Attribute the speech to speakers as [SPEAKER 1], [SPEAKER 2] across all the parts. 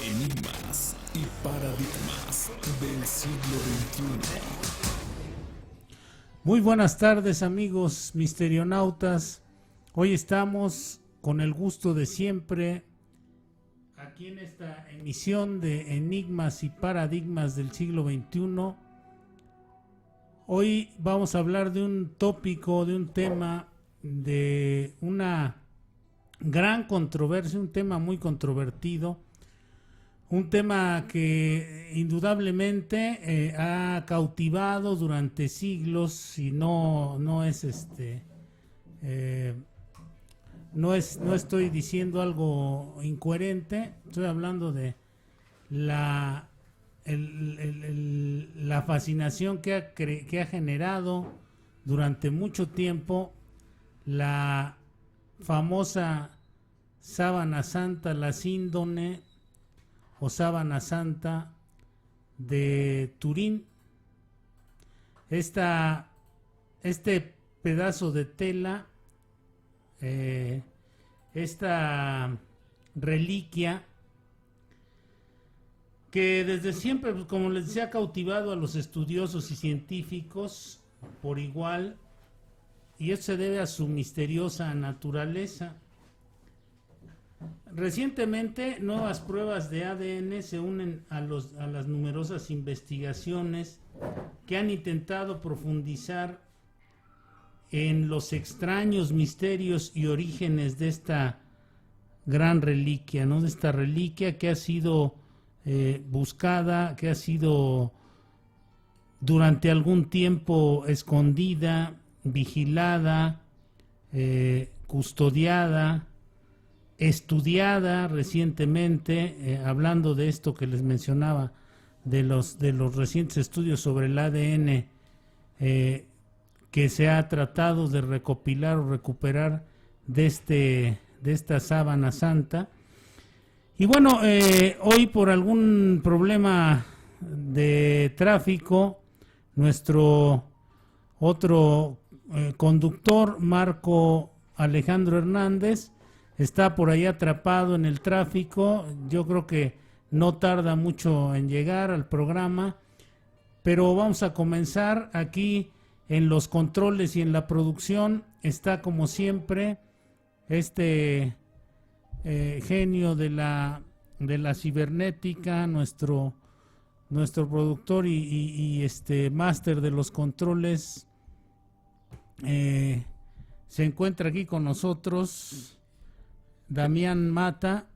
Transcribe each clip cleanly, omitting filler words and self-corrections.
[SPEAKER 1] Enigmas y paradigmas del siglo XXI.
[SPEAKER 2] Muy buenas tardes, amigos misterionautas. Hoy estamos con el gusto de siempre aquí en esta emisión de Enigmas y paradigmas del siglo XXI. Hoy vamos a hablar de un tópico, de un tema, de una gran controversia, un tema muy controvertido, un tema que indudablemente ha cautivado durante siglos y no estoy diciendo algo incoherente. Estoy hablando de la fascinación que ha generado durante mucho tiempo la famosa sábana santa, la síndone o sábana santa de Turín. Este pedazo de tela, esta reliquia que desde siempre, pues, como les decía, ha cautivado a los estudiosos y científicos por igual, y esto se debe a su misteriosa naturaleza. Recientemente, nuevas pruebas de ADN se unen a las numerosas investigaciones que han intentado profundizar en los extraños misterios y orígenes de esta gran reliquia, ¿no? De esta reliquia que ha sido buscada, que ha sido durante algún tiempo escondida, vigilada, custodiada, estudiada recientemente, hablando de esto que les mencionaba, de los recientes estudios sobre el ADN que se ha tratado de recopilar o recuperar de esta sábana santa. Y bueno, hoy por algún problema de tráfico, nuestro otro conductor, Marco Alejandro Hernández, está por ahí atrapado en el tráfico. Yo creo que no tarda mucho en llegar al programa, pero vamos a comenzar. Aquí en los controles y en la producción está, como siempre, este genio de la cibernética, nuestro productor y máster de los controles. Se encuentra aquí con nosotros Damián Mata.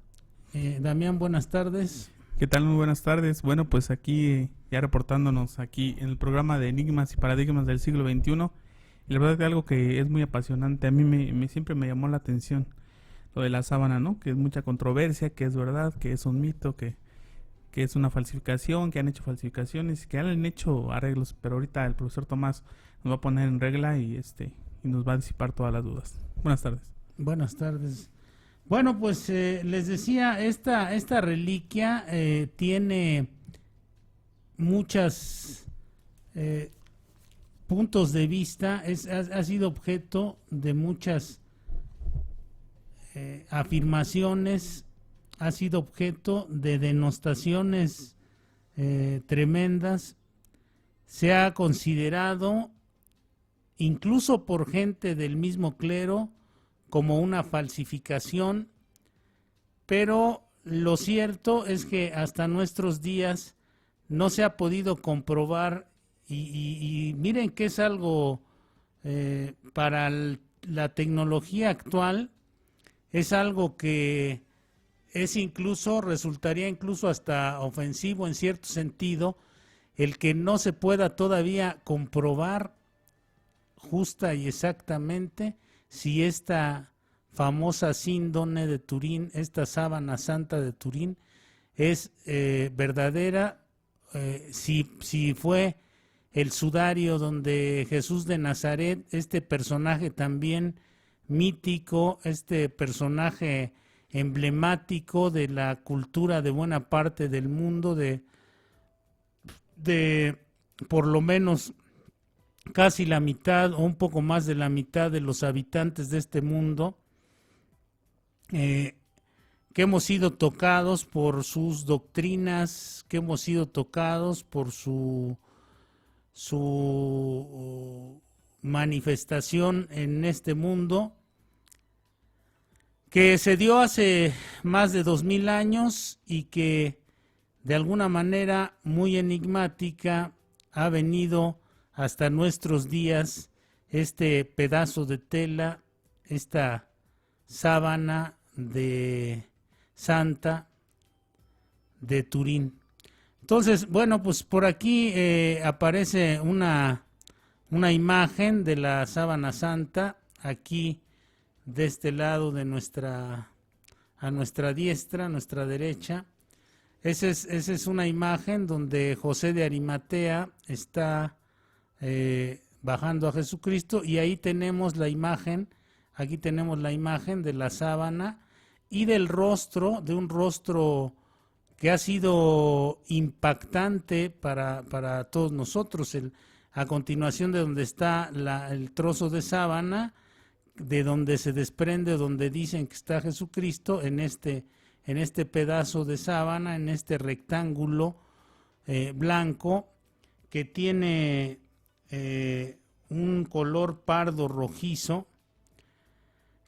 [SPEAKER 2] Damián, buenas tardes.
[SPEAKER 3] ¿Qué tal? Muy buenas tardes. Bueno, pues aquí ya reportándonos aquí en el programa de Enigmas y Paradigmas del siglo XXI. Y la verdad es algo que es muy apasionante. A mí siempre me llamó la atención lo de la sábana, ¿no? Que es mucha controversia, que es verdad, que es un mito, que es una falsificación, que han hecho falsificaciones, que han hecho arreglos. Pero ahorita el profesor Tomás nos va a poner en regla y nos va a disipar todas las dudas. Buenas tardes.
[SPEAKER 2] Buenas tardes. Bueno, pues les decía, esta reliquia tiene muchos puntos de vista, ha sido objeto de muchas afirmaciones, ha sido objeto de denostaciones tremendas. Se ha considerado, incluso por gente del mismo clero, como una falsificación, pero lo cierto es que hasta nuestros días no se ha podido comprobar, y miren que es algo para la tecnología actual, es algo que resultaría incluso hasta ofensivo en cierto sentido, el que no se pueda todavía comprobar justa y exactamente si esta famosa síndone de Turín, esta sábana santa de Turín, es verdadera, si fue el sudario donde Jesús de Nazaret, este personaje también mítico, este personaje emblemático de la cultura de buena parte del mundo, de por lo menos casi la mitad o un poco más de la mitad de los habitantes de este mundo, que hemos sido tocados por sus doctrinas, que hemos sido tocados por su manifestación en este mundo, que se dio hace más de 2000 años y que de alguna manera muy enigmática ha venido hasta nuestros días este pedazo de tela, esta sábana de Santa de Turín. Entonces, bueno, pues por aquí aparece una imagen de la sábana santa, aquí de este lado de a nuestra diestra, a nuestra derecha. Esa es una imagen donde José de Arimatea está bajando a Jesucristo, y ahí tenemos la imagen, aquí tenemos la imagen de la sábana y del rostro, de un rostro que ha sido impactante para todos nosotros. A continuación de donde está el trozo de sábana, de donde se desprende, donde dicen que está Jesucristo, en este pedazo de sábana, en este rectángulo blanco, que tiene un color pardo rojizo,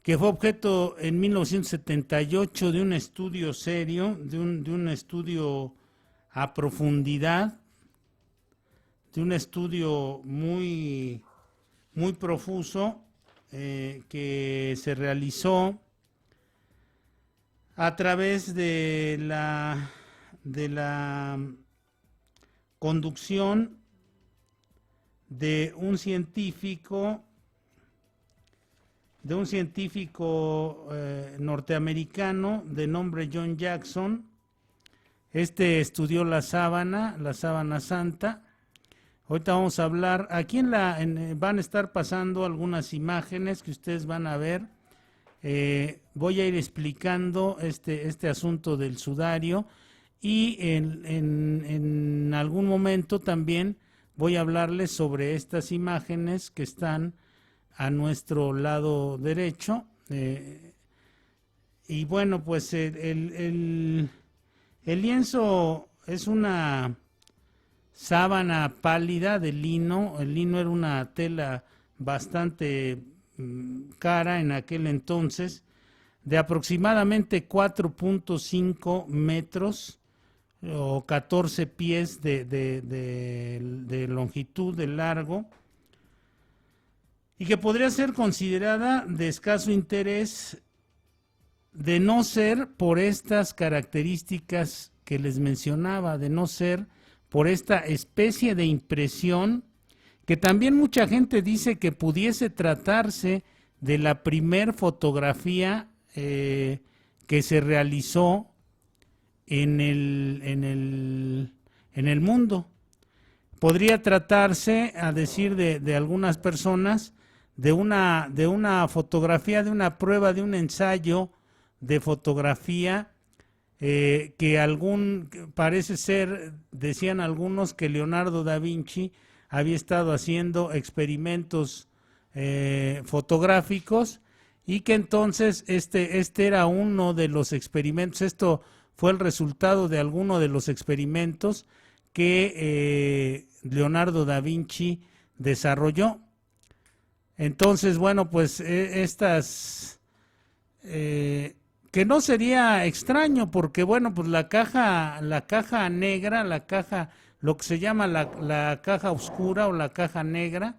[SPEAKER 2] que fue objeto en 1978 de un estudio serio, de un estudio a profundidad, de un estudio muy profuso, que se realizó a través de la conducción de un científico norteamericano de nombre John Jackson. Este estudió la sábana santa. Ahorita vamos a hablar, aquí van a estar pasando algunas imágenes que ustedes van a ver. Voy a ir explicando este asunto del sudario, y en algún momento también voy a hablarles sobre estas imágenes que están a nuestro lado derecho. Y bueno, pues el lienzo es una sábana pálida de lino. El lino era una tela bastante cara en aquel entonces, de aproximadamente 4.5 metros o 14 pies de longitud, de largo, y que podría ser considerada de escaso interés de no ser por estas características que les mencionaba, de no ser por esta especie de impresión, que también mucha gente dice que pudiese tratarse de la primer fotografía que se realizó en el mundo. Podría tratarse, a decir de algunas personas, de una fotografía, de una prueba, de un ensayo de fotografía, parece ser, decían algunos, que Leonardo da Vinci había estado haciendo experimentos fotográficos, y que entonces este era uno de los experimentos. Esto fue el resultado de alguno de los experimentos que Leonardo da Vinci desarrolló. Entonces, bueno, pues estas, que no sería extraño, porque bueno, pues la caja negra, lo que se llama la caja oscura o la caja negra,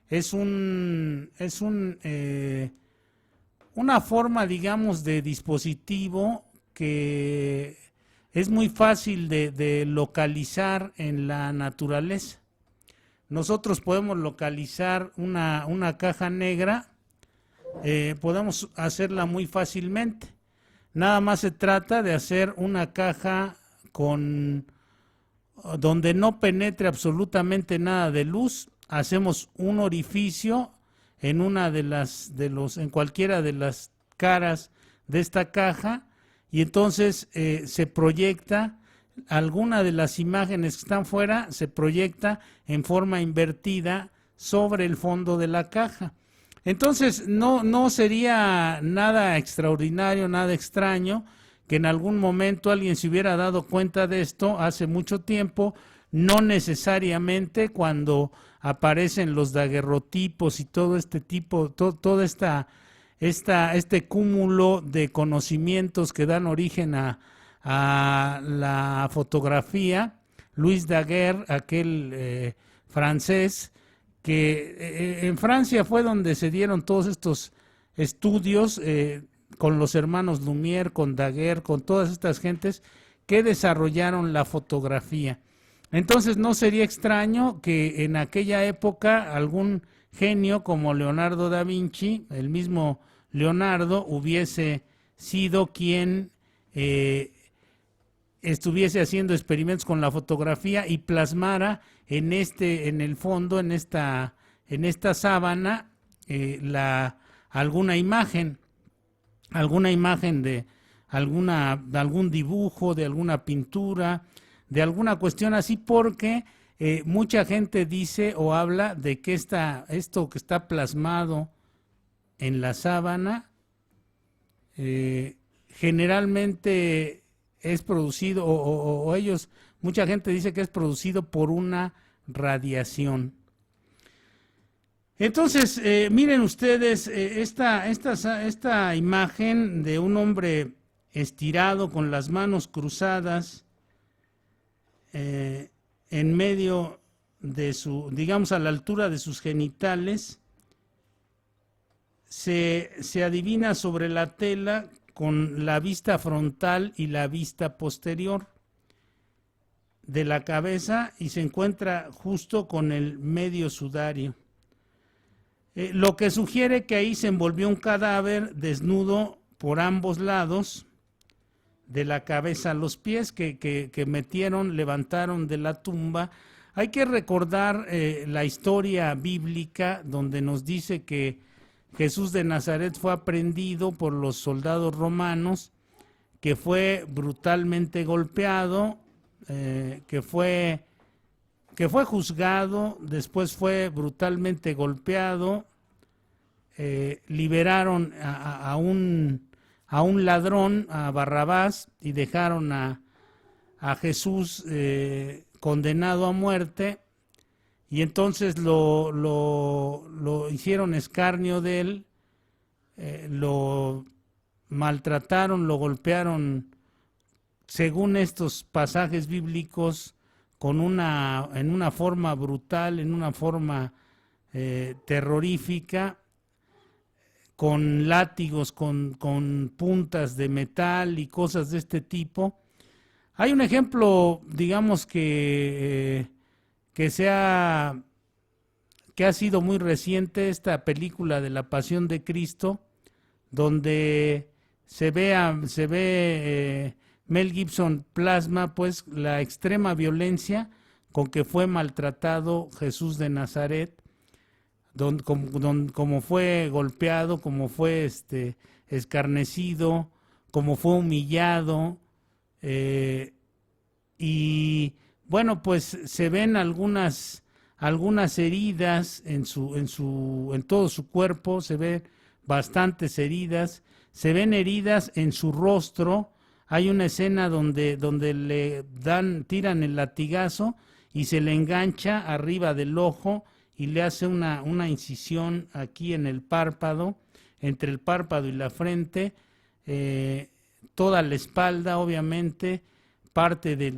[SPEAKER 2] es una forma, digamos, de dispositivo que es muy fácil de localizar en la naturaleza. Nosotros podemos localizar una caja negra, podemos hacerla muy fácilmente. Nada más se trata de hacer una caja donde no penetre absolutamente nada de luz. Hacemos un orificio en en cualquiera de las caras de esta caja, y entonces se proyecta alguna de las imágenes que están fuera, se proyecta en forma invertida sobre el fondo de la caja. Entonces no sería nada extraordinario, nada extraño que en algún momento alguien se hubiera dado cuenta de esto hace mucho tiempo, no necesariamente cuando aparecen los daguerrotipos y todo este tipo, todo este cúmulo de conocimientos que dan origen a la fotografía. Louis Daguerre, aquel francés, que en Francia fue donde se dieron todos estos estudios con los hermanos Lumière, con Daguerre, con todas estas gentes que desarrollaron la fotografía. Entonces no sería extraño que en aquella época algún genio como Leonardo da Vinci, el mismo Leonardo, hubiese sido quien estuviese haciendo experimentos con la fotografía y plasmara en el fondo, en esta sábana, alguna imagen de algún dibujo, de alguna pintura, de alguna cuestión así, porque mucha gente dice o habla de que esto que está plasmado en la sábana generalmente es producido, o mucha gente dice que es producido por una radiación. Entonces, miren ustedes esta imagen de un hombre estirado con las manos cruzadas en medio de digamos a la altura de sus genitales, se adivina sobre la tela con la vista frontal y la vista posterior de la cabeza, y se encuentra justo con el medio sudario. Lo que sugiere que ahí se envolvió un cadáver desnudo por ambos lados, de la cabeza a los pies, que levantaron de la tumba. Hay que recordar la historia bíblica, donde nos dice que Jesús de Nazaret fue aprehendido por los soldados romanos, que fue brutalmente golpeado, que fue juzgado, después fue brutalmente golpeado, liberaron a un ladrón, a Barrabás, y dejaron a Jesús condenado a muerte, y entonces lo hicieron escarnio de él, lo maltrataron, lo golpearon, según estos pasajes bíblicos, en una forma brutal, en una forma terrorífica, con látigos, con puntas de metal y cosas de este tipo. Hay un ejemplo, digamos, que ha sido muy reciente, esta película de La Pasión de Cristo, donde se ve Mel Gibson plasma pues la extrema violencia con que fue maltratado Jesús de Nazaret, como fue golpeado, como fue escarnecido, como fue humillado, y bueno, pues se ven algunas heridas en todo su cuerpo, se ven bastantes heridas, se ven heridas en su rostro. Hay una escena donde tiran el latigazo y se le engancha arriba del ojo y le hace una incisión aquí en el párpado, entre el párpado y la frente, toda la espalda, obviamente, parte de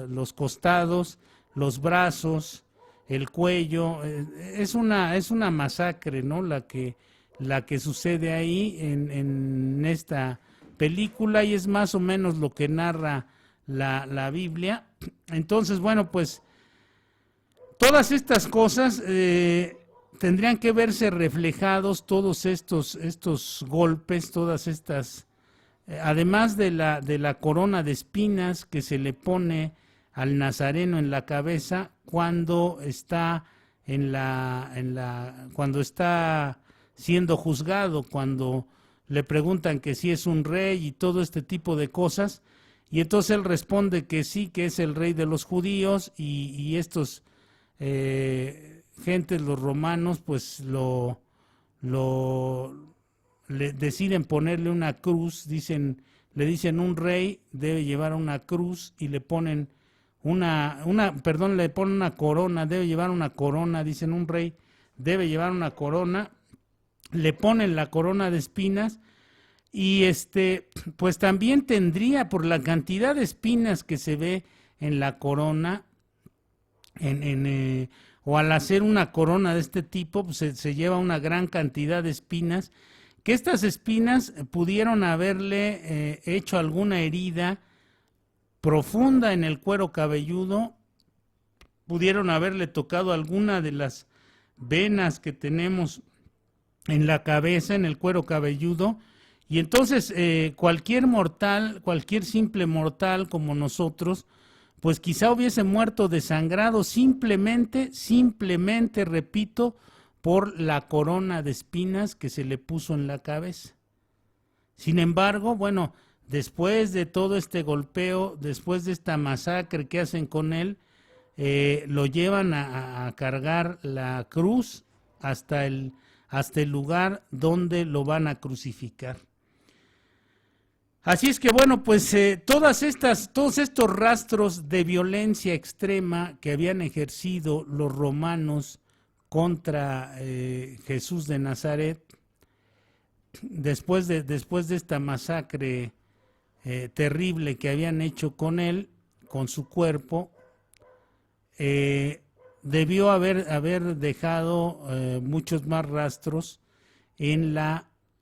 [SPEAKER 2] los costados, los brazos, el cuello. Es una masacre, ¿no? La que sucede ahí en esta película, y es más o menos lo que narra la Biblia. Entonces, bueno, pues todas estas cosas tendrían que verse reflejados, todos estos golpes, todas estas, además de la corona de espinas que se le pone al nazareno en la cabeza cuando está cuando está siendo juzgado, cuando le preguntan que si es un rey y todo este tipo de cosas, y entonces él responde que sí, que es el rey de los judíos, y estos gentes, los romanos, pues lo le deciden ponerle una cruz, le dicen un rey debe llevar una cruz y le ponen le ponen una corona, debe llevar una corona, dicen un rey debe llevar una corona, le ponen la corona de espinas y pues también tendría, por la cantidad de espinas que se ve en la corona, o al hacer una corona de este tipo, pues se lleva una gran cantidad de espinas, que estas espinas pudieron haberle hecho alguna herida profunda en el cuero cabelludo, pudieron haberle tocado alguna de las venas que tenemos en la cabeza, en el cuero cabelludo, y entonces cualquier simple mortal como nosotros, pues quizá hubiese muerto desangrado simplemente, repito, por la corona de espinas que se le puso en la cabeza. Sin embargo, bueno, después de todo este golpeo, después de esta masacre que hacen con él, lo llevan a cargar la cruz hasta el lugar donde lo van a crucificar. Así es que bueno, pues todos estos rastros de violencia extrema que habían ejercido los romanos contra Jesús de Nazaret, después de esta masacre terrible que habían hecho con él, con su cuerpo, debió haber dejado muchos más rastros en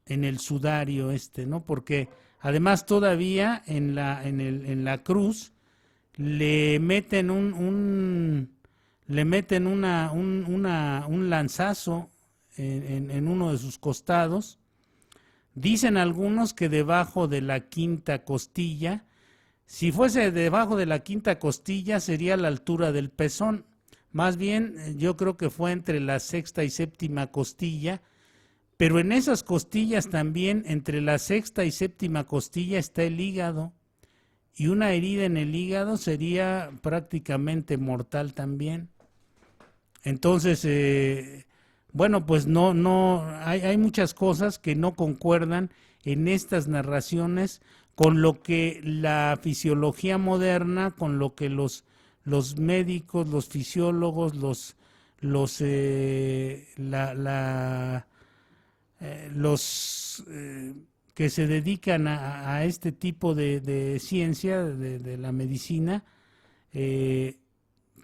[SPEAKER 2] el sudario ¿no? Porque además todavía en la cruz le meten un lanzazo en uno de sus costados. Dicen algunos que debajo de la quinta costilla. Si fuese debajo de la quinta costilla sería a la altura del pezón. Más bien yo creo que fue entre la sexta y séptima costilla, pero en esas costillas también, entre la sexta y séptima costilla está el hígado, y una herida en el hígado sería prácticamente mortal también. Entonces, bueno, pues hay muchas cosas que no concuerdan en estas narraciones con lo que la fisiología moderna, con lo que los médicos, los fisiólogos, los que se dedican a este tipo de ciencia, de la medicina,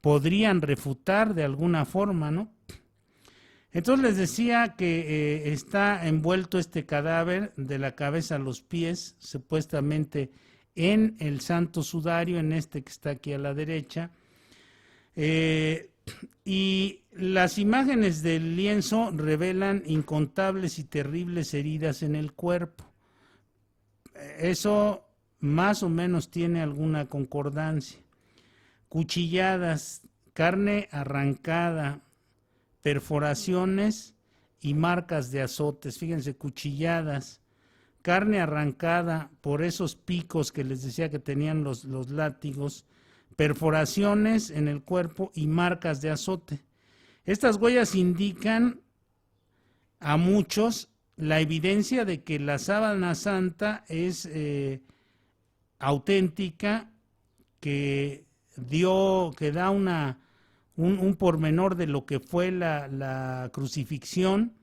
[SPEAKER 2] podrían refutar de alguna forma, ¿no? Entonces les decía que está envuelto este cadáver de la cabeza a los pies, supuestamente en el Santo Sudario, en este que está aquí a la derecha, y las imágenes del lienzo revelan incontables y terribles heridas en el cuerpo. Eso más o menos tiene alguna concordancia. Cuchilladas, carne arrancada, perforaciones y marcas de azotes. Fíjense, cuchilladas, carne arrancada por esos picos que les decía que tenían los látigos, perforaciones en el cuerpo y marcas de azote. Estas huellas indican a muchos la evidencia de que la sábana santa es auténtica, que da un pormenor de lo que fue la crucifixión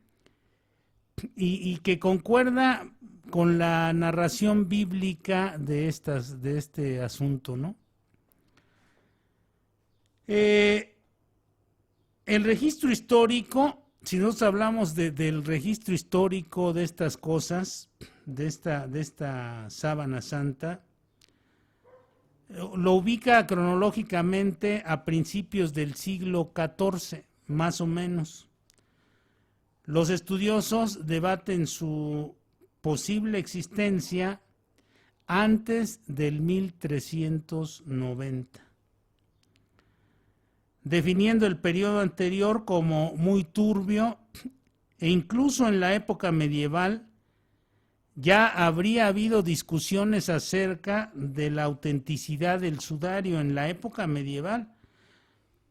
[SPEAKER 2] y que concuerda con la narración bíblica de este asunto, ¿no? El registro histórico, si nosotros hablamos del registro histórico de estas cosas, de esta sábana santa, lo ubica cronológicamente a principios del siglo XIV, más o menos. Los estudiosos debaten su posible existencia antes del 1390, definiendo el periodo anterior como muy turbio, e incluso en la época medieval ya habría habido discusiones acerca de la autenticidad del sudario en la época medieval,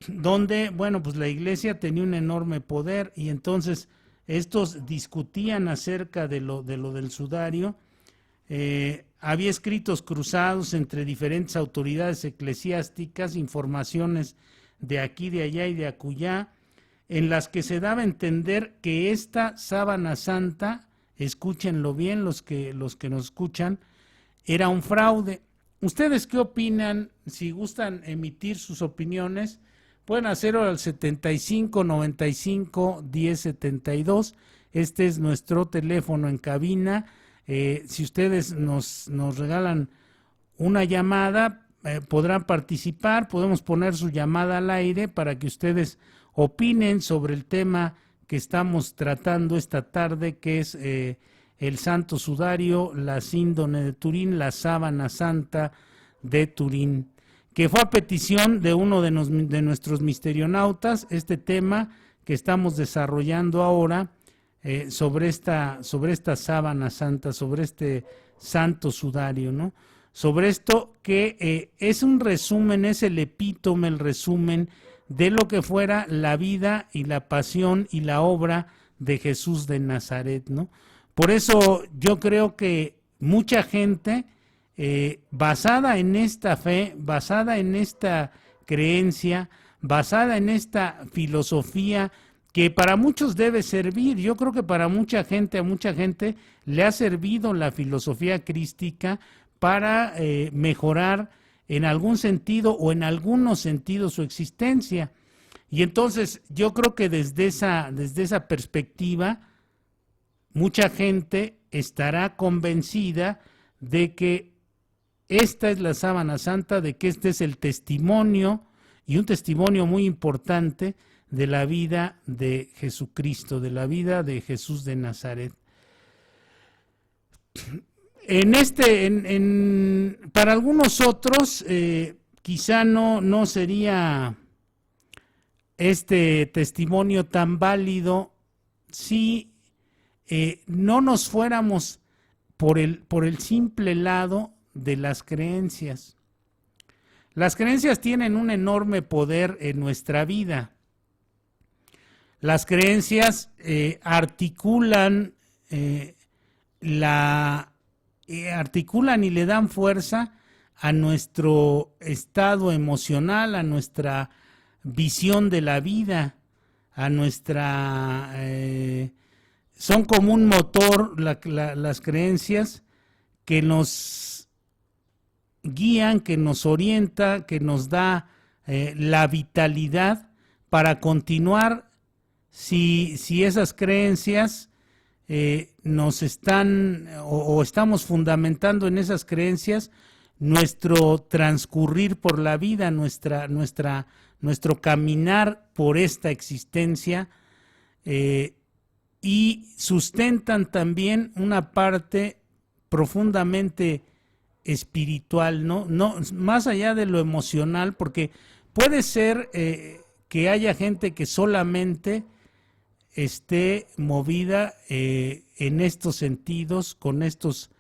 [SPEAKER 2] donde, bueno, pues la iglesia tenía un enorme poder y entonces estos discutían acerca de lo del sudario. Había escritos cruzados entre diferentes autoridades eclesiásticas, informaciones de aquí, de allá y de acullá, en las que se daba a entender que esta sábana santa, escúchenlo bien los que nos escuchan, era un fraude. ¿Ustedes qué opinan? Si gustan emitir sus opiniones, pueden hacerlo al 75 95 10 72. Este es nuestro teléfono en cabina. Si ustedes nos regalan una llamada, podrán participar, podemos poner su llamada al aire para que ustedes opinen sobre el tema que estamos tratando esta tarde, que es el Santo Sudario, la síndone de Turín, la sábana santa de Turín, que fue a petición de uno de nuestros misterionautas, este tema que estamos desarrollando ahora, sobre esta sábana santa, sobre este Santo Sudario, ¿no? Sobre esto que es un resumen, es el epítome, el resumen de lo que fuera la vida y la pasión y la obra de Jesús de Nazaret, ¿no? Por eso yo creo que mucha gente, basada en esta fe, basada en esta creencia, basada en esta filosofía que para muchos debe servir, yo creo que para a mucha gente le ha servido la filosofía crística para mejorar en algún sentido o en algunos sentidos su existencia. Y entonces yo creo que desde esa perspectiva mucha gente estará convencida de que esta es la sábana santa, de que este es el testimonio, y un testimonio muy importante, de la vida de Jesucristo, de la vida de Jesús de Nazaret. Para algunos otros, quizá no sería este testimonio tan válido si no nos fuéramos por el simple lado de las creencias. Las creencias tienen un enorme poder en nuestra vida. Las creencias articulan y le dan fuerza a nuestro estado emocional, a nuestra visión de la vida, a nuestra... son como un motor las creencias que nos guían, que nos orienta, que nos da la vitalidad para continuar si esas creencias nos están o estamos fundamentando en esas creencias nuestro transcurrir por la vida, nuestro caminar por esta existencia, y sustentan también una parte profundamente espiritual, ¿no? Más allá de lo emocional, porque puede ser que haya gente que solamente esté movida en estos sentidos, con estos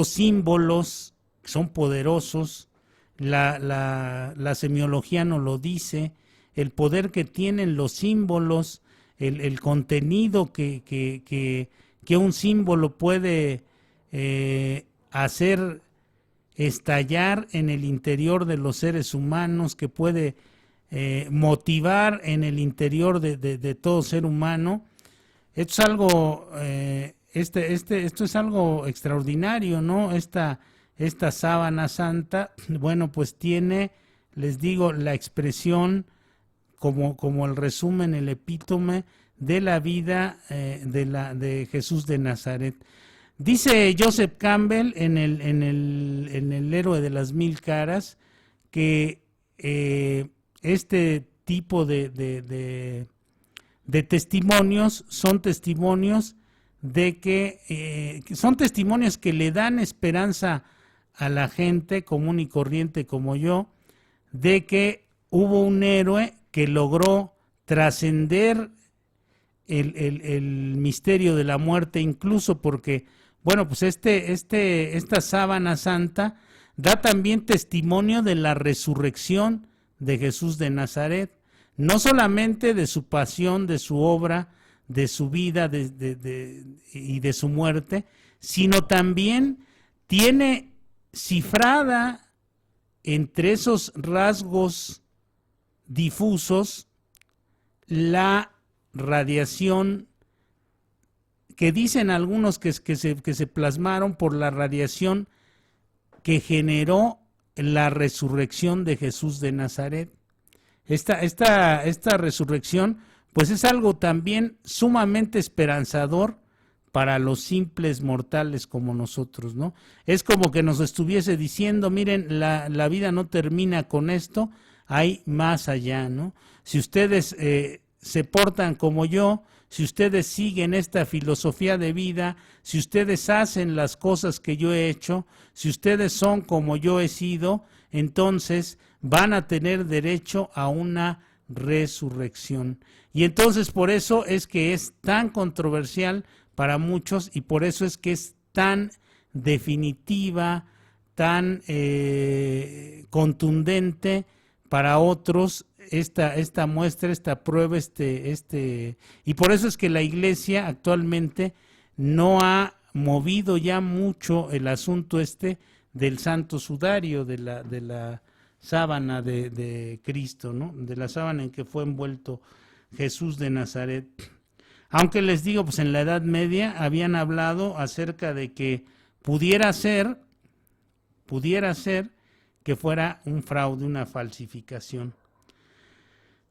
[SPEAKER 2] símbolos que son poderosos. La semiología nos lo dice, el poder que tienen los símbolos, el contenido que un símbolo puede hacer estallar en el interior de los seres humanos, que puede motivar en el interior de todo ser humano. Esto es algo, esto es algo extraordinario, ¿no? Esta sábana santa, bueno, pues tiene, les digo, la expresión como el resumen, el epítome de la vida de Jesús de Nazaret. Dice Joseph Campbell en el Héroe de las Mil Caras que este tipo de testimonios son testimonios son testimonios que le dan esperanza a la gente común y corriente como yo, de que hubo un héroe que logró trascender el misterio de la muerte, incluso porque, bueno, pues esta sábana santa da también testimonio de la resurrección de Jesús de Nazaret, no solamente de su pasión, de su obra, de su vida y de su muerte, sino también tiene cifrada entre esos rasgos difusos la radiación que dicen algunos que se plasmaron por la radiación que generó la resurrección de Jesús de Nazaret. Esta resurrección pues es algo también sumamente esperanzador para los simples mortales como nosotros, ¿no? Es como que nos estuviese diciendo, miren, la vida no termina con esto, hay más allá, ¿no? Si ustedes se portan como yo, si ustedes siguen esta filosofía de vida, si ustedes hacen las cosas que yo he hecho, si ustedes son como yo he sido, entonces van a tener derecho a una resurrección. Y entonces por eso es que es tan controversial para muchos y por eso es que es tan definitiva, tan contundente para otros esta muestra, esta prueba, y por eso es que la Iglesia actualmente no ha movido ya mucho el asunto del santo sudario, de la sábana de Cristo, ¿no? De la sábana en que fue envuelto Jesús de Nazaret. Aunque les digo, pues en la Edad Media habían hablado acerca de que pudiera ser que fuera un fraude, una falsificación.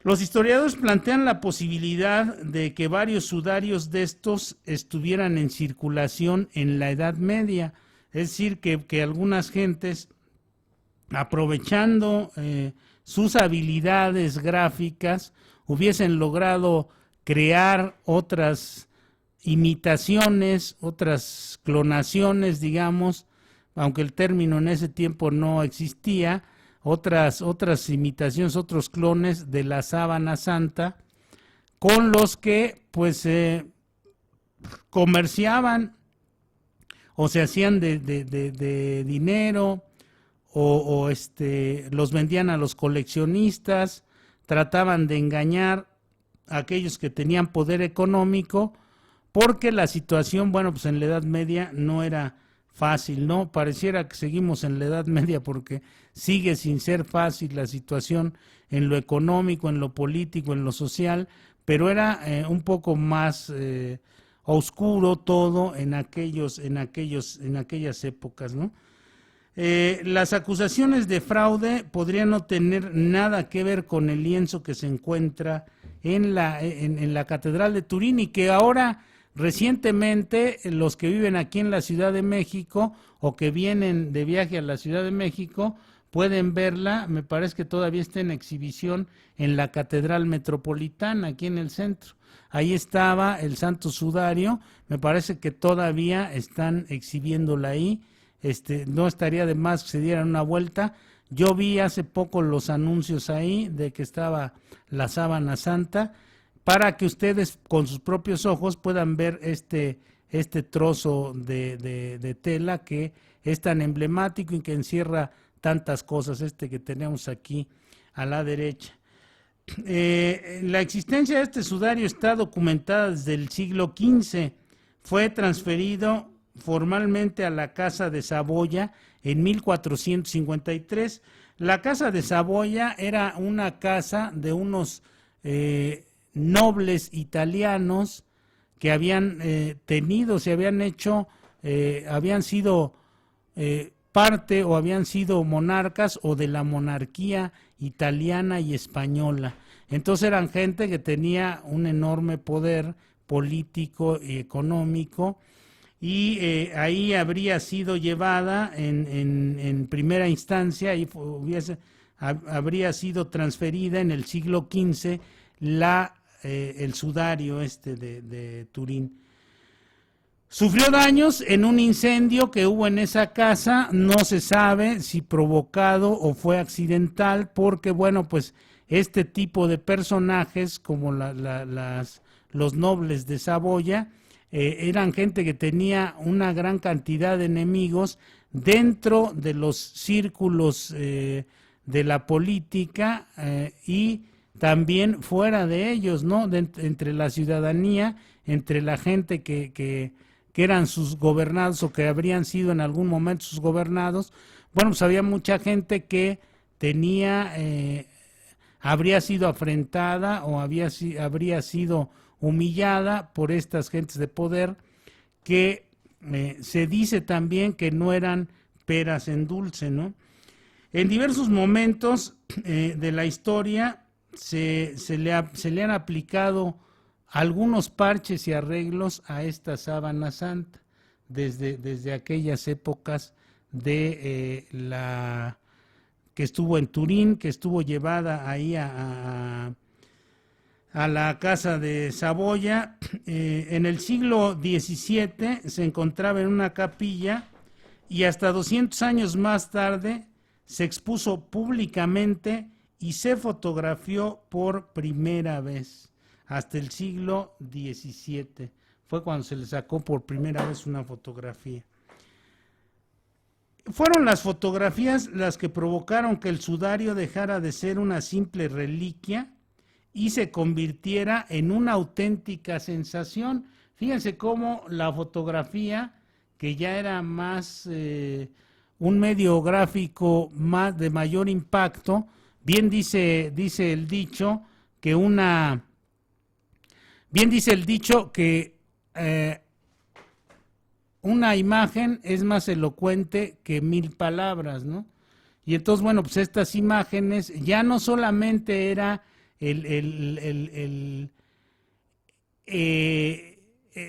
[SPEAKER 2] Los historiadores plantean la posibilidad de que varios sudarios de estos estuvieran en circulación en la Edad Media, es decir, que algunas gentes, aprovechando sus habilidades gráficas, hubiesen logrado crear otras imitaciones, otras clonaciones, digamos, aunque el término en ese tiempo no existía, otras imitaciones, otros clones de la sábana santa, con los que pues comerciaban o se hacían de dinero o los vendían a los coleccionistas, trataban de engañar a aquellos que tenían poder económico, porque la situación, bueno, pues en la Edad Media no era fácil, ¿no? Pareciera que seguimos en la Edad Media porque sigue sin ser fácil la situación en lo económico, en lo político, en lo social, pero era un poco más oscuro todo en aquellas épocas, ¿no? Las acusaciones de fraude podrían no tener nada que ver con el lienzo que se encuentra en la Catedral de Turín y que ahora recientemente los que viven aquí en la Ciudad de México o que vienen de viaje a la Ciudad de México pueden verla. Me parece que todavía está en exhibición en la Catedral Metropolitana, aquí en el centro. Ahí estaba el Santo Sudario, me parece que todavía están exhibiéndola ahí. No estaría de más que se dieran una vuelta. Yo vi hace poco los anuncios ahí de que estaba la sábana santa, para que ustedes con sus propios ojos puedan ver este trozo de tela que es tan emblemático y que encierra tantas cosas, que tenemos aquí a la derecha. La existencia de este sudario está documentada desde el siglo XV. Fue transferido formalmente a la Casa de Saboya en 1453. La Casa de Saboya era una casa de unos nobles italianos que habían habían sido parte o habían sido monarcas o de la monarquía italiana y española. Entonces eran gente que tenía un enorme poder político y económico, y ahí habría sido llevada en primera instancia y habría sido transferida en el siglo XV el sudario de Turín. Sufrió daños en un incendio que hubo en esa casa, no se sabe si provocado o fue accidental, porque bueno, pues este tipo de personajes como los nobles de Saboya eran gente que tenía una gran cantidad de enemigos dentro de los círculos de la política y también fuera de ellos, ¿no? Entre la ciudadanía, entre la gente que eran sus gobernados o que habrían sido en algún momento sus gobernados. Bueno, pues había mucha gente que tenía, habría sido afrentada o habría sido humillada por estas gentes de poder que se dice también que no eran peras en dulce, ¿no? En diversos momentos de la historia se le han aplicado algunos parches y arreglos a esta sábana santa desde aquellas épocas de que estuvo en Turín, que estuvo llevada ahí a la casa de Saboya. En el siglo XVII se encontraba en una capilla y hasta 200 años más tarde se expuso públicamente y se fotografió por primera vez. Hasta el siglo XVII fue cuando se le sacó por primera vez una fotografía. Fueron las fotografías las que provocaron que el sudario dejara de ser una simple reliquia y se convirtiera en una auténtica sensación. Fíjense cómo la fotografía, que ya era más un medio gráfico más de mayor impacto, bien dice el dicho que una imagen es más elocuente que 1000 palabras, ¿no? Y entonces, bueno, pues estas imágenes ya no solamente era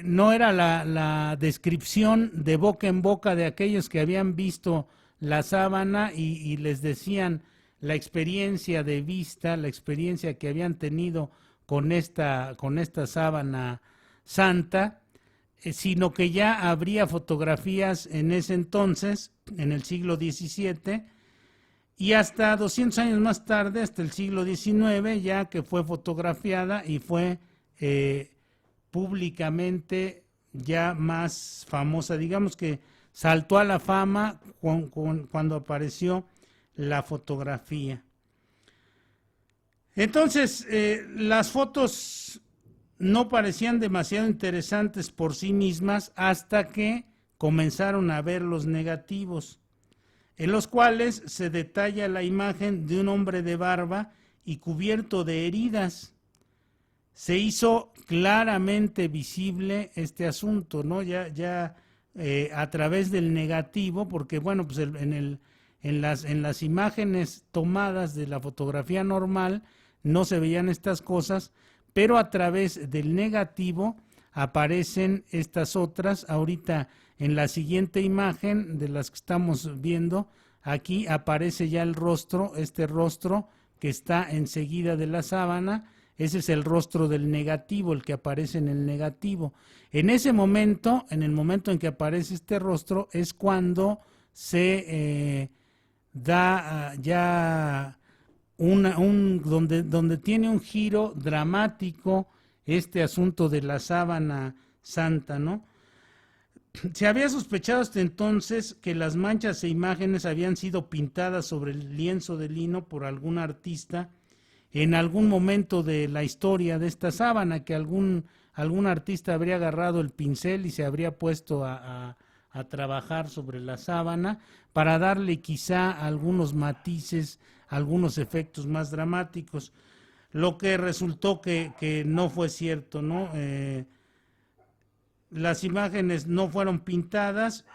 [SPEAKER 2] no era la descripción de boca en boca de aquellos que habían visto la sábana y les decían la experiencia de vista, la experiencia que habían tenido con esta sábana santa, sino que ya habría fotografías en ese entonces, en el siglo XVII, y hasta 200 años más tarde, hasta el siglo XIX, ya que fue fotografiada y fue públicamente ya más famosa. Digamos que saltó a la fama cuando apareció la fotografía. Entonces, las fotos no parecían demasiado interesantes por sí mismas hasta que comenzaron a ver los negativos, en los cuales se detalla la imagen de un hombre de barba y cubierto de heridas. Se hizo claramente visible este asunto, ¿no? Ya a través del negativo, porque bueno, pues en las imágenes tomadas de la fotografía normal no se veían estas cosas, pero a través del negativo aparecen estas otras. Ahorita en la siguiente imagen de las que estamos viendo, aquí aparece ya el rostro, este rostro que está enseguida de la sábana. Ese es el rostro del negativo, el que aparece en el negativo. En ese momento, en el momento en que aparece este rostro, es cuando se da ya donde tiene un giro dramático este asunto de la sábana santa, ¿no? Se había sospechado hasta entonces que las manchas e imágenes habían sido pintadas sobre el lienzo de lino por algún artista en algún momento de la historia de esta sábana, que algún artista habría agarrado el pincel y se habría puesto a trabajar sobre la sábana para darle quizá algunos matices, algunos efectos más dramáticos, lo que resultó que no fue cierto, ¿no? Las imágenes no fueron pintadas,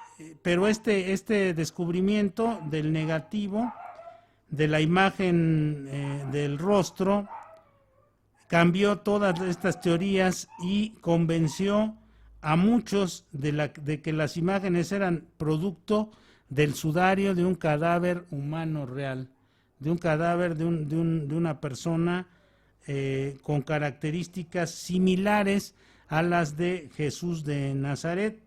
[SPEAKER 2] pero este descubrimiento del negativo, de la imagen del rostro, cambió todas estas teorías y convenció a muchos de que las imágenes eran producto del sudario de un cadáver humano real, de un cadáver de una persona con características similares a las de Jesús de Nazaret.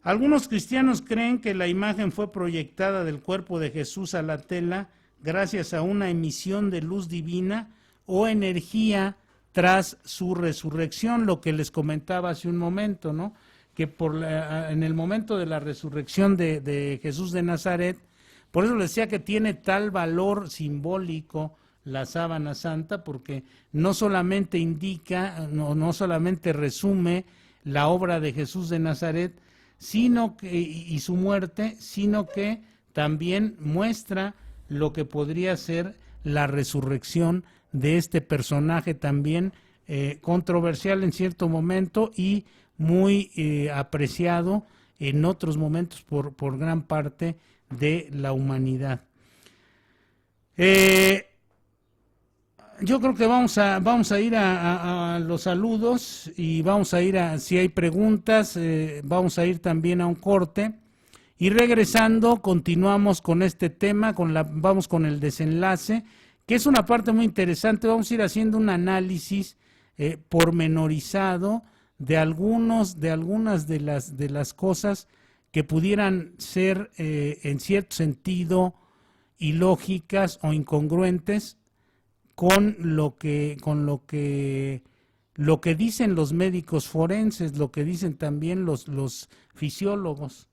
[SPEAKER 2] Algunos cristianos creen que la imagen fue proyectada del cuerpo de Jesús a la tela gracias a una emisión de luz divina o energía tras su resurrección, lo que les comentaba hace un momento, ¿no? Que en el momento de la resurrección de Jesús de Nazaret, por eso les decía que tiene tal valor simbólico la sábana santa, porque no solamente indica, no solamente resume la obra de Jesús de Nazaret, sino que, y su muerte, sino que también muestra lo que podría ser la resurrección de este personaje también controversial en cierto momento y muy apreciado en otros momentos por gran parte de la humanidad. Yo creo que vamos a ir a los saludos y vamos a ir si hay preguntas, vamos a ir también a un corte y regresando continuamos con este tema, vamos con el desenlace, que es una parte muy interesante. Vamos a ir haciendo un análisis pormenorizado de algunas de las cosas que pudieran ser en cierto sentido ilógicas o incongruentes con lo que dicen los médicos forenses, lo que dicen también los fisiólogos.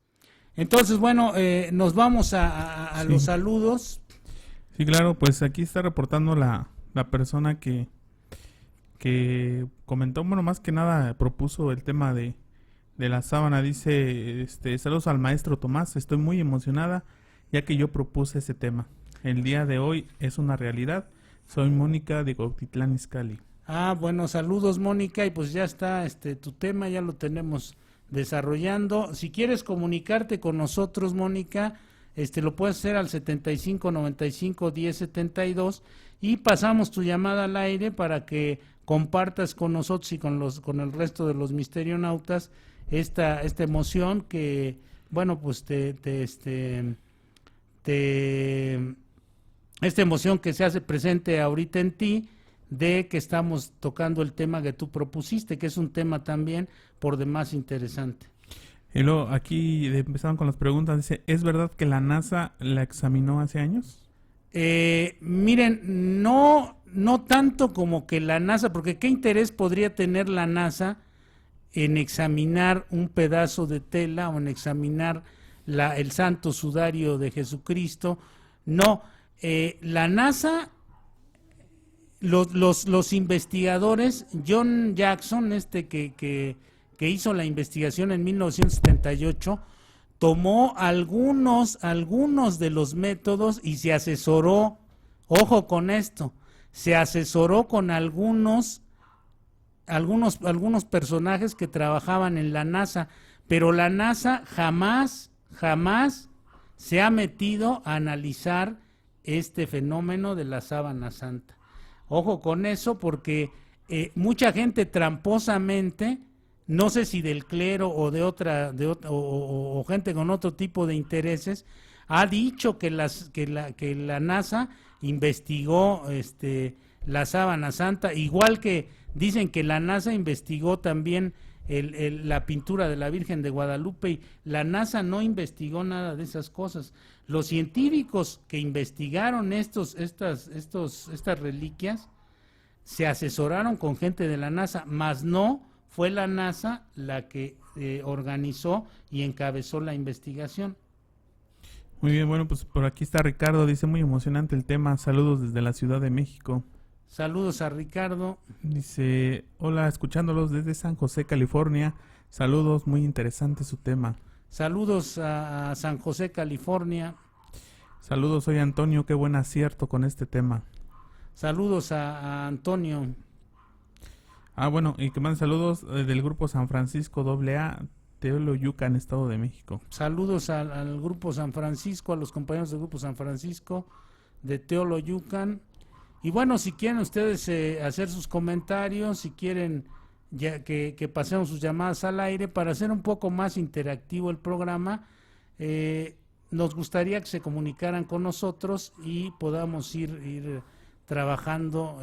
[SPEAKER 2] Entonces, bueno, nos vamos a los saludos.
[SPEAKER 3] Sí, claro, pues aquí está reportando la persona que comentó, bueno, más que nada propuso el tema de la sábana. Dice, saludos al maestro Tomás, estoy muy emocionada ya que yo propuse ese tema. El día de hoy es una realidad. Soy Mónica de Cuautitlán Izcalli. Bueno, saludos Mónica, y pues ya está tu tema, ya lo tenemos desarrollando. Si quieres comunicarte con nosotros, Mónica, lo puedes hacer al 75 95 10 72 y pasamos tu llamada al aire para que compartas con nosotros y con el resto de los misterionautas esta emoción que, bueno, pues esta emoción que se hace presente ahorita en ti, de que estamos tocando el tema que tú propusiste, que es un tema también por demás interesante. Y luego aquí empezaron con las preguntas. Dice, ¿es verdad que la NASA la examinó hace años?
[SPEAKER 2] Miren, no tanto como que la NASA, porque ¿qué interés podría tener la NASA en examinar un pedazo de tela o en examinar el santo sudario de Jesucristo? No. La NASA, los investigadores, John Jackson, que hizo la investigación en 1978, tomó algunos de los métodos y se asesoró, ojo con esto, se asesoró con algunos personajes que trabajaban en la NASA, pero la NASA jamás se ha metido a analizar este fenómeno de la sábana santa. Ojo con eso, porque mucha gente tramposamente, no sé si del clero o o gente con otro tipo de intereses, ha dicho que la NASA investigó la sábana santa, igual que dicen que la NASA investigó también la pintura de la Virgen de Guadalupe, y la NASA no investigó nada de esas cosas. Los científicos que investigaron estas reliquias se asesoraron con gente de la NASA, mas no fue la NASA la que organizó y encabezó la investigación.
[SPEAKER 3] Muy bien, bueno, pues por aquí está Ricardo, dice, muy emocionante el tema, saludos desde la Ciudad de México.
[SPEAKER 2] Saludos a Ricardo.
[SPEAKER 3] Dice, hola, escuchándolos desde San José, California. Saludos, muy interesante su tema.
[SPEAKER 2] Saludos a San José, California.
[SPEAKER 3] Saludos, soy Antonio, qué buen acierto con este tema.
[SPEAKER 2] Saludos a Antonio.
[SPEAKER 3] Bueno, y que manden saludos del grupo San Francisco AA, Teoloyucan, Estado de México.
[SPEAKER 2] Saludos al grupo San Francisco, a los compañeros del grupo San Francisco de Teoloyucan. Y bueno, si quieren ustedes hacer sus comentarios, si quieren ya que pasemos sus llamadas al aire para hacer un poco más interactivo el programa, nos gustaría que se comunicaran con nosotros y podamos ir trabajando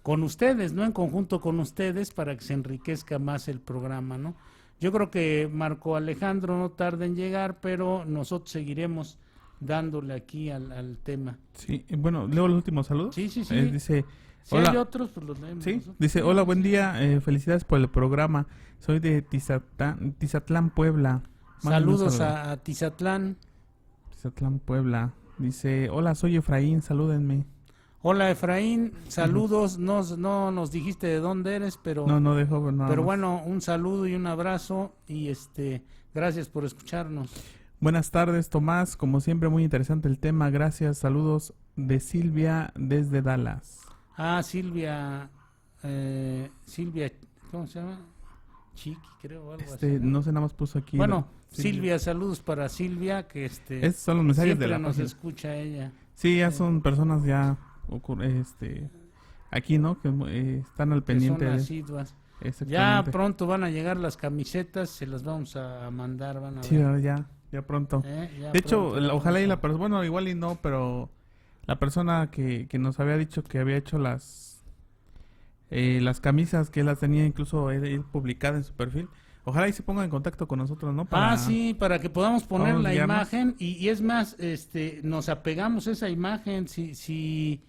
[SPEAKER 2] con ustedes, ¿no? En conjunto con ustedes para que se enriquezca más el programa, ¿no? Yo creo que Marco Alejandro no tarda en llegar, pero nosotros seguiremos dándole aquí al tema.
[SPEAKER 3] Sí, bueno, leo el último saludo.
[SPEAKER 2] Sí.
[SPEAKER 3] Dice,
[SPEAKER 2] si
[SPEAKER 3] hola.
[SPEAKER 2] hay otros, pues los leemos.
[SPEAKER 3] Sí,
[SPEAKER 2] nosotros.
[SPEAKER 3] dice, hola, buen día, felicidades por el programa. Soy de Tizatlán, Puebla.
[SPEAKER 2] Saludos a Tizatlán.
[SPEAKER 3] Tizatlán, Puebla. Dice, hola, soy Efraín, salúdenme.
[SPEAKER 2] Hola Efraín, saludos, no nos dijiste de dónde eres, pero
[SPEAKER 3] No dejo nada
[SPEAKER 2] pero
[SPEAKER 3] más.
[SPEAKER 2] bueno, un saludo y un abrazo y gracias por escucharnos.
[SPEAKER 3] Buenas tardes, Tomás. Como siempre, muy interesante el tema. Gracias. Saludos de Silvia desde Dallas.
[SPEAKER 2] Silvia, ¿cómo se llama? Chiqui, creo, o algo así.
[SPEAKER 3] No sé, nada más puso aquí.
[SPEAKER 2] Bueno, Silvia, saludos para Silvia, que
[SPEAKER 3] Esos son los mensajes
[SPEAKER 2] siempre
[SPEAKER 3] de la
[SPEAKER 2] nos
[SPEAKER 3] página.
[SPEAKER 2] escucha ella.
[SPEAKER 3] Sí, ya son personas ya aquí, ¿no? Que están al
[SPEAKER 2] Que
[SPEAKER 3] pendiente
[SPEAKER 2] son
[SPEAKER 3] de...
[SPEAKER 2] asiduas. Ya
[SPEAKER 3] Exactamente.
[SPEAKER 2] pronto van a llegar las camisetas, se las vamos a mandar, van a
[SPEAKER 3] Sí,
[SPEAKER 2] ver.
[SPEAKER 3] ya pronto.
[SPEAKER 2] Ya
[SPEAKER 3] De hecho,
[SPEAKER 2] pronto
[SPEAKER 3] ojalá y
[SPEAKER 2] vamos
[SPEAKER 3] la
[SPEAKER 2] a-
[SPEAKER 3] persona, bueno, igual y no, pero la persona que nos había dicho que había hecho las camisas, que él las tenía incluso él publicadas en su perfil, ojalá y se ponga en contacto con nosotros, ¿no?
[SPEAKER 2] Sí, para que podamos poner
[SPEAKER 3] Vamos a
[SPEAKER 2] la
[SPEAKER 3] guiarnos.
[SPEAKER 2] imagen y es más, nos apegamos a esa imagen. Si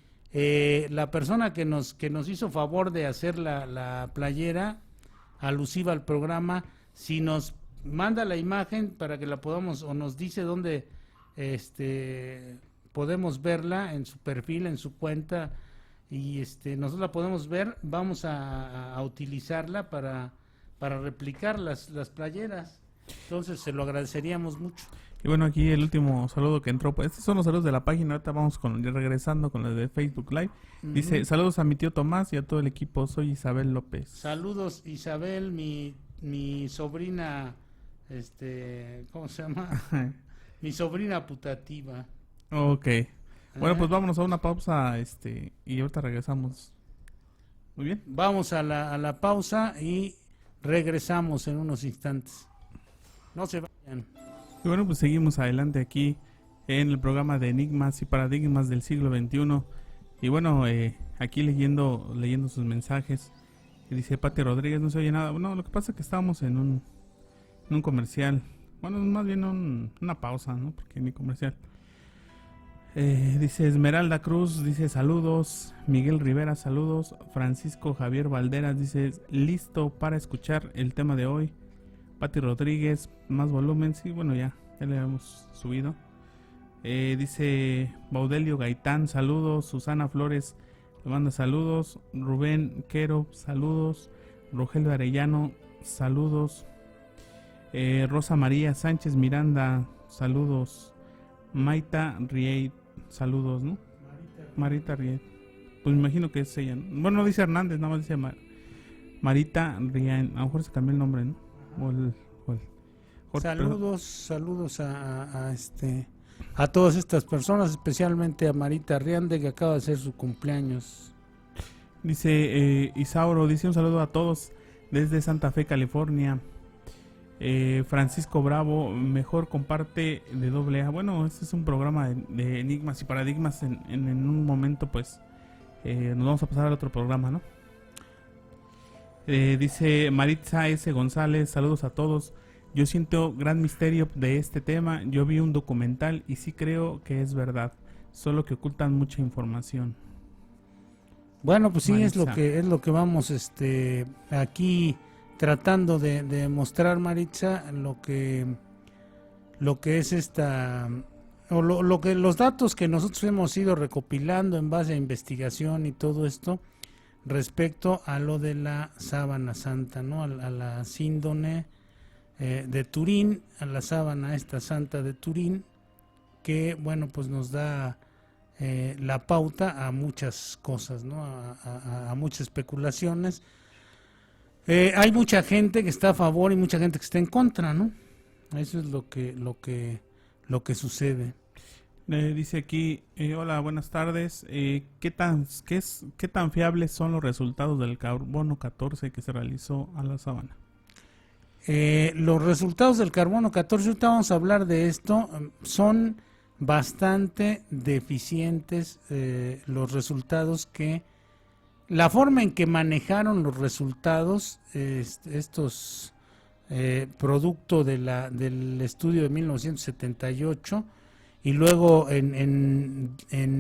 [SPEAKER 2] la persona que nos hizo favor de hacer la playera alusiva al programa, si nos manda la imagen para que la podamos o nos dice dónde podemos verla en su perfil, en su cuenta y nosotros la podemos ver, vamos a utilizarla para replicar las playeras. Entonces se lo agradeceríamos mucho.
[SPEAKER 3] Y bueno, aquí el último saludo que entró, pues estos son los saludos de la página, ahorita vamos regresando con los de Facebook Live. Dice,
[SPEAKER 2] Ujú.
[SPEAKER 3] saludos a mi tío Tomás y a todo el equipo, soy Isabel López.
[SPEAKER 2] Saludos Isabel, mi sobrina, ¿cómo se llama? Mi sobrina putativa.
[SPEAKER 3] Ok. Bueno,
[SPEAKER 2] ¿Eh?
[SPEAKER 3] pues vámonos a una pausa, y ahorita regresamos. Muy bien.
[SPEAKER 2] Vamos a la pausa y regresamos en unos instantes. No se vayan.
[SPEAKER 3] Y bueno, pues seguimos adelante aquí en el programa de Enigmas y Paradigmas del siglo XXI. Y bueno, aquí leyendo sus mensajes. Y dice Pati Rodríguez, no se oye nada. Bueno, lo que pasa es que estábamos en un comercial. Bueno, más bien una pausa, ¿no? Porque ni comercial. Dice Esmeralda Cruz, dice saludos. Miguel Rivera, saludos. Francisco Javier Valderas dice listo para escuchar el tema de hoy. Pati Rodríguez, más volumen, sí, bueno, ya le hemos subido. Dice Baudelio Gaitán, saludos. Susana Flores le manda saludos. Rubén Quero, saludos. Rogelio Arellano, saludos. Rosa María Sánchez Miranda, saludos. Maita Rieit, saludos, ¿no? Marita Rieit. Pues me imagino que es ella, ¿no? Bueno, no dice Hernández, nada más dice Marita Rieit. A lo mejor se cambió el nombre, ¿no?
[SPEAKER 2] Saludos a todas estas personas, especialmente a Marita Riande, que acaba de hacer su cumpleaños.
[SPEAKER 3] Dice Isauro, dice un saludo a todos desde Santa Fe, California. Francisco Bravo, mejor comparte de AA. Bueno, este es un programa de enigmas y paradigmas. En un momento, pues, nos vamos a pasar al otro programa, ¿no? Dice Maritza S. González, saludos a todos. Yo siento gran misterio de este tema. Yo vi un documental y sí creo que es verdad, solo que ocultan mucha información.
[SPEAKER 2] Bueno, pues sí,
[SPEAKER 3] Maritza.
[SPEAKER 2] es lo que vamos aquí tratando de mostrar, Maritza, lo que es los datos que nosotros hemos ido recopilando en base a investigación y todo esto respecto a lo de la sábana santa, ¿no? A la síndone de Turín, a la sábana esta santa de Turín, que bueno, pues nos da la pauta a muchas cosas, ¿no? A muchas especulaciones. Hay mucha gente que está a favor y mucha gente que está en contra, ¿no? Eso es lo que sucede.
[SPEAKER 3] Dice aquí, hola, buenas tardes. ¿Qué tan fiables son los resultados del carbono 14 que se realizó a la sábana?
[SPEAKER 2] Los resultados del carbono 14, ahorita vamos a hablar de esto, son bastante deficientes los resultados la forma en que manejaron los resultados estos producto del estudio de 1978 y luego en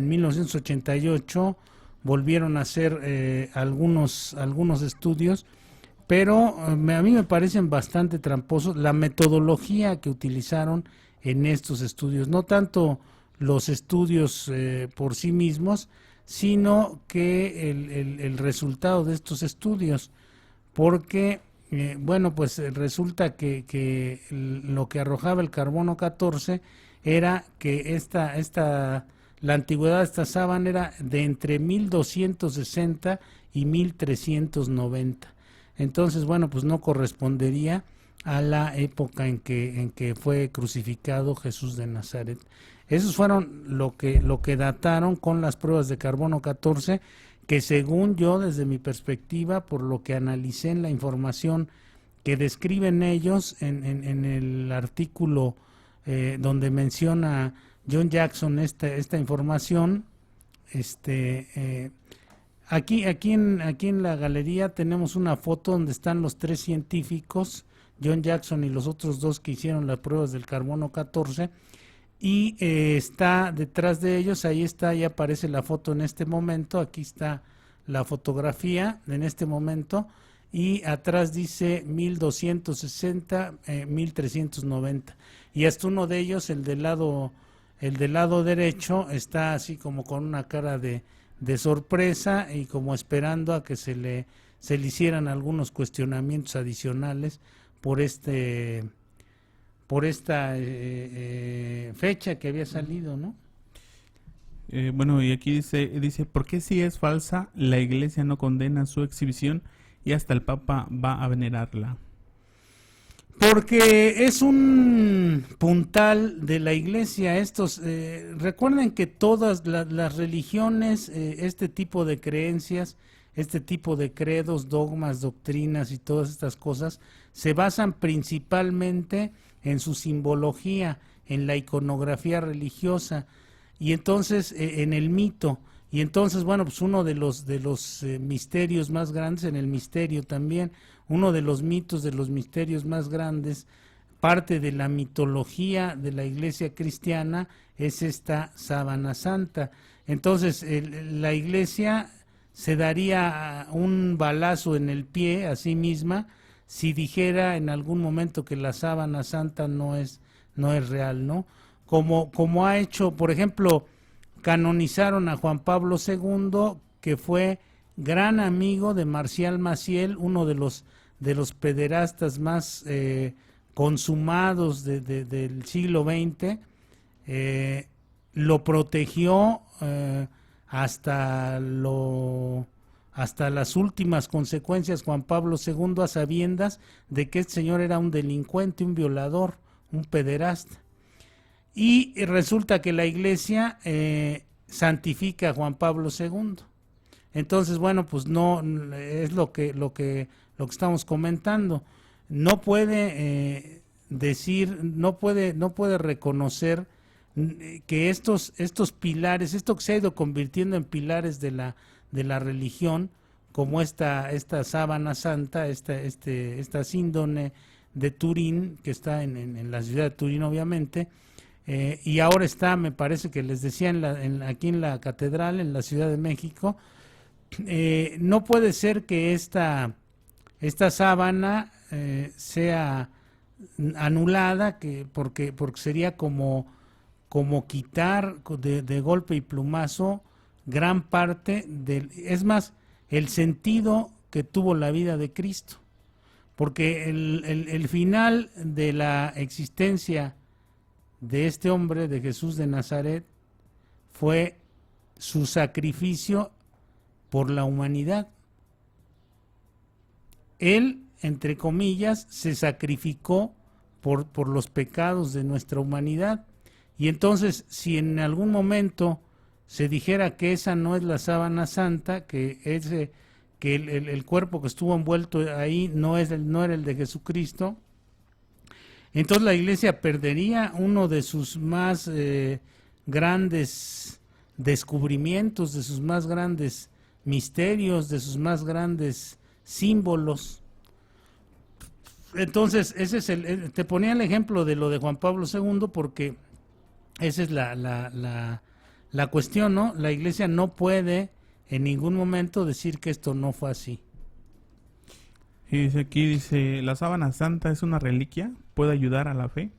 [SPEAKER 2] 1988 volvieron a hacer algunos estudios, pero a mí me parecen bastante tramposos la metodología que utilizaron en estos estudios, no tanto los estudios por sí mismos, sino que el resultado de estos estudios, porque bueno, pues resulta que lo que arrojaba el carbono 14 era que la antigüedad de esta sábana era de entre 1260 y 1390. Entonces, bueno, pues no correspondería a la época en que fue crucificado Jesús de Nazaret. Esos fueron lo que dataron con las pruebas de carbono 14, que según yo, desde mi perspectiva, por lo que analicé en la información que describen ellos en el artículo donde menciona John Jackson esta información, aquí en la galería tenemos una foto donde están los 3 científicos, John Jackson y los otros 2 que hicieron las pruebas del carbono 14, y está detrás de ellos, ahí está, ya aparece la foto en este momento, aquí está la fotografía en este momento, y atrás dice 1260, 1390, y hasta uno de ellos, el del lado derecho, está así como con una cara de sorpresa y como esperando a que se le hicieran algunos cuestionamientos adicionales por esta fecha que había salido, ¿no?
[SPEAKER 3] Bueno, y aquí dice, ¿por qué si es falsa la Iglesia no condena su exhibición y hasta el Papa va a venerarla?
[SPEAKER 2] Porque es un puntal de la Iglesia. Recuerden que todas las religiones, este tipo de creencias, este tipo de credos, dogmas, doctrinas y todas estas cosas se basan principalmente en su simbología, en la iconografía religiosa y entonces en el mito. Y entonces, bueno, pues uno de los misterios más grandes, en el misterio también, uno de los mitos, de los misterios más grandes, parte de la mitología de la Iglesia cristiana, es esta sábana santa. Entonces, la Iglesia se daría un balazo en el pie a sí misma si dijera en algún momento que la sábana santa no es real, ¿no? Como ha hecho, por ejemplo, canonizaron a Juan Pablo II, que fue gran amigo de Marcial Maciel, uno de los pederastas más consumados del siglo XX. Lo protegió hasta las últimas consecuencias Juan Pablo II, a sabiendas de que este señor era un delincuente, un violador, un pederasta. Y resulta que la Iglesia santifica a Juan Pablo II. Entonces, bueno, pues no es lo que estamos comentando. No puede no puede reconocer que estos pilares, esto que se ha ido convirtiendo en pilares de la religión, como esta sábana santa, esta síndone de Turín, que está en la ciudad de Turín, obviamente, y ahora está, me parece que les decía, aquí en la catedral, en la Ciudad de México. No puede ser que esta sábana sea anulada, porque sería como quitar de golpe y plumazo gran parte es más, el sentido que tuvo la vida de Cristo, porque el final de la existencia de este hombre, de Jesús de Nazaret, fue su sacrificio por la humanidad. Él, entre comillas, se sacrificó por los pecados de nuestra humanidad. Y entonces, si en algún momento se dijera que esa no es la sábana santa, que el cuerpo que estuvo envuelto ahí no era el de Jesucristo, entonces la Iglesia perdería uno de sus más grandes descubrimientos, de sus más grandes misterios, de sus más grandes símbolos. Entonces, te ponía el ejemplo de lo de Juan Pablo II, porque esa es la cuestión, ¿no? La Iglesia no puede en ningún momento decir que esto no fue así.
[SPEAKER 3] Y dice, ¿la sábana santa es una reliquia? ¿Puede ayudar a la fe?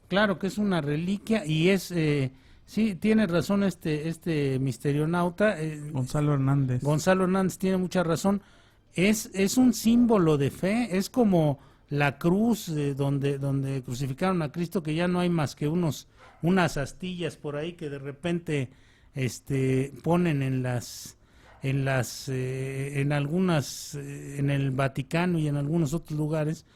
[SPEAKER 2] Claro que es una reliquia y es Sí, tiene razón este misterionauta.
[SPEAKER 3] Gonzalo Hernández.
[SPEAKER 2] Gonzalo Hernández tiene mucha razón. Es un símbolo de fe, es como la cruz donde crucificaron a Cristo, que ya no hay más que unas astillas por ahí que de repente ponen en algunas, en el Vaticano y en algunos otros lugares.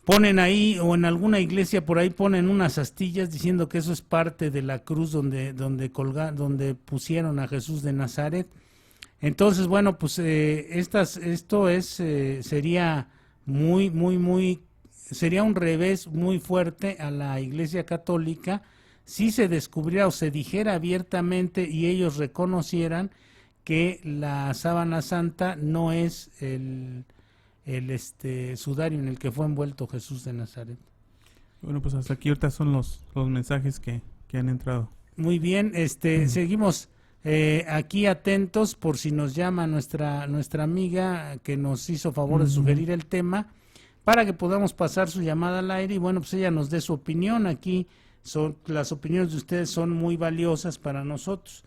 [SPEAKER 2] Ponen ahí, o en alguna iglesia por ahí ponen unas astillas diciendo que eso es parte de la cruz donde pusieron a Jesús de Nazaret. Entonces, bueno, pues sería sería un revés muy fuerte a la Iglesia Católica si se descubriera o se dijera abiertamente y ellos reconocieran que la sábana santa no es el sudario en el que fue envuelto Jesús de Nazaret.
[SPEAKER 3] Bueno, pues hasta aquí ahorita son los mensajes que han entrado.
[SPEAKER 2] Muy bien, seguimos aquí atentos por si nos llama nuestra amiga que nos hizo favor de sugerir el tema, para que podamos pasar su llamada al aire y bueno, pues ella nos dé su opinión. Aquí las opiniones de ustedes son muy valiosas para nosotros.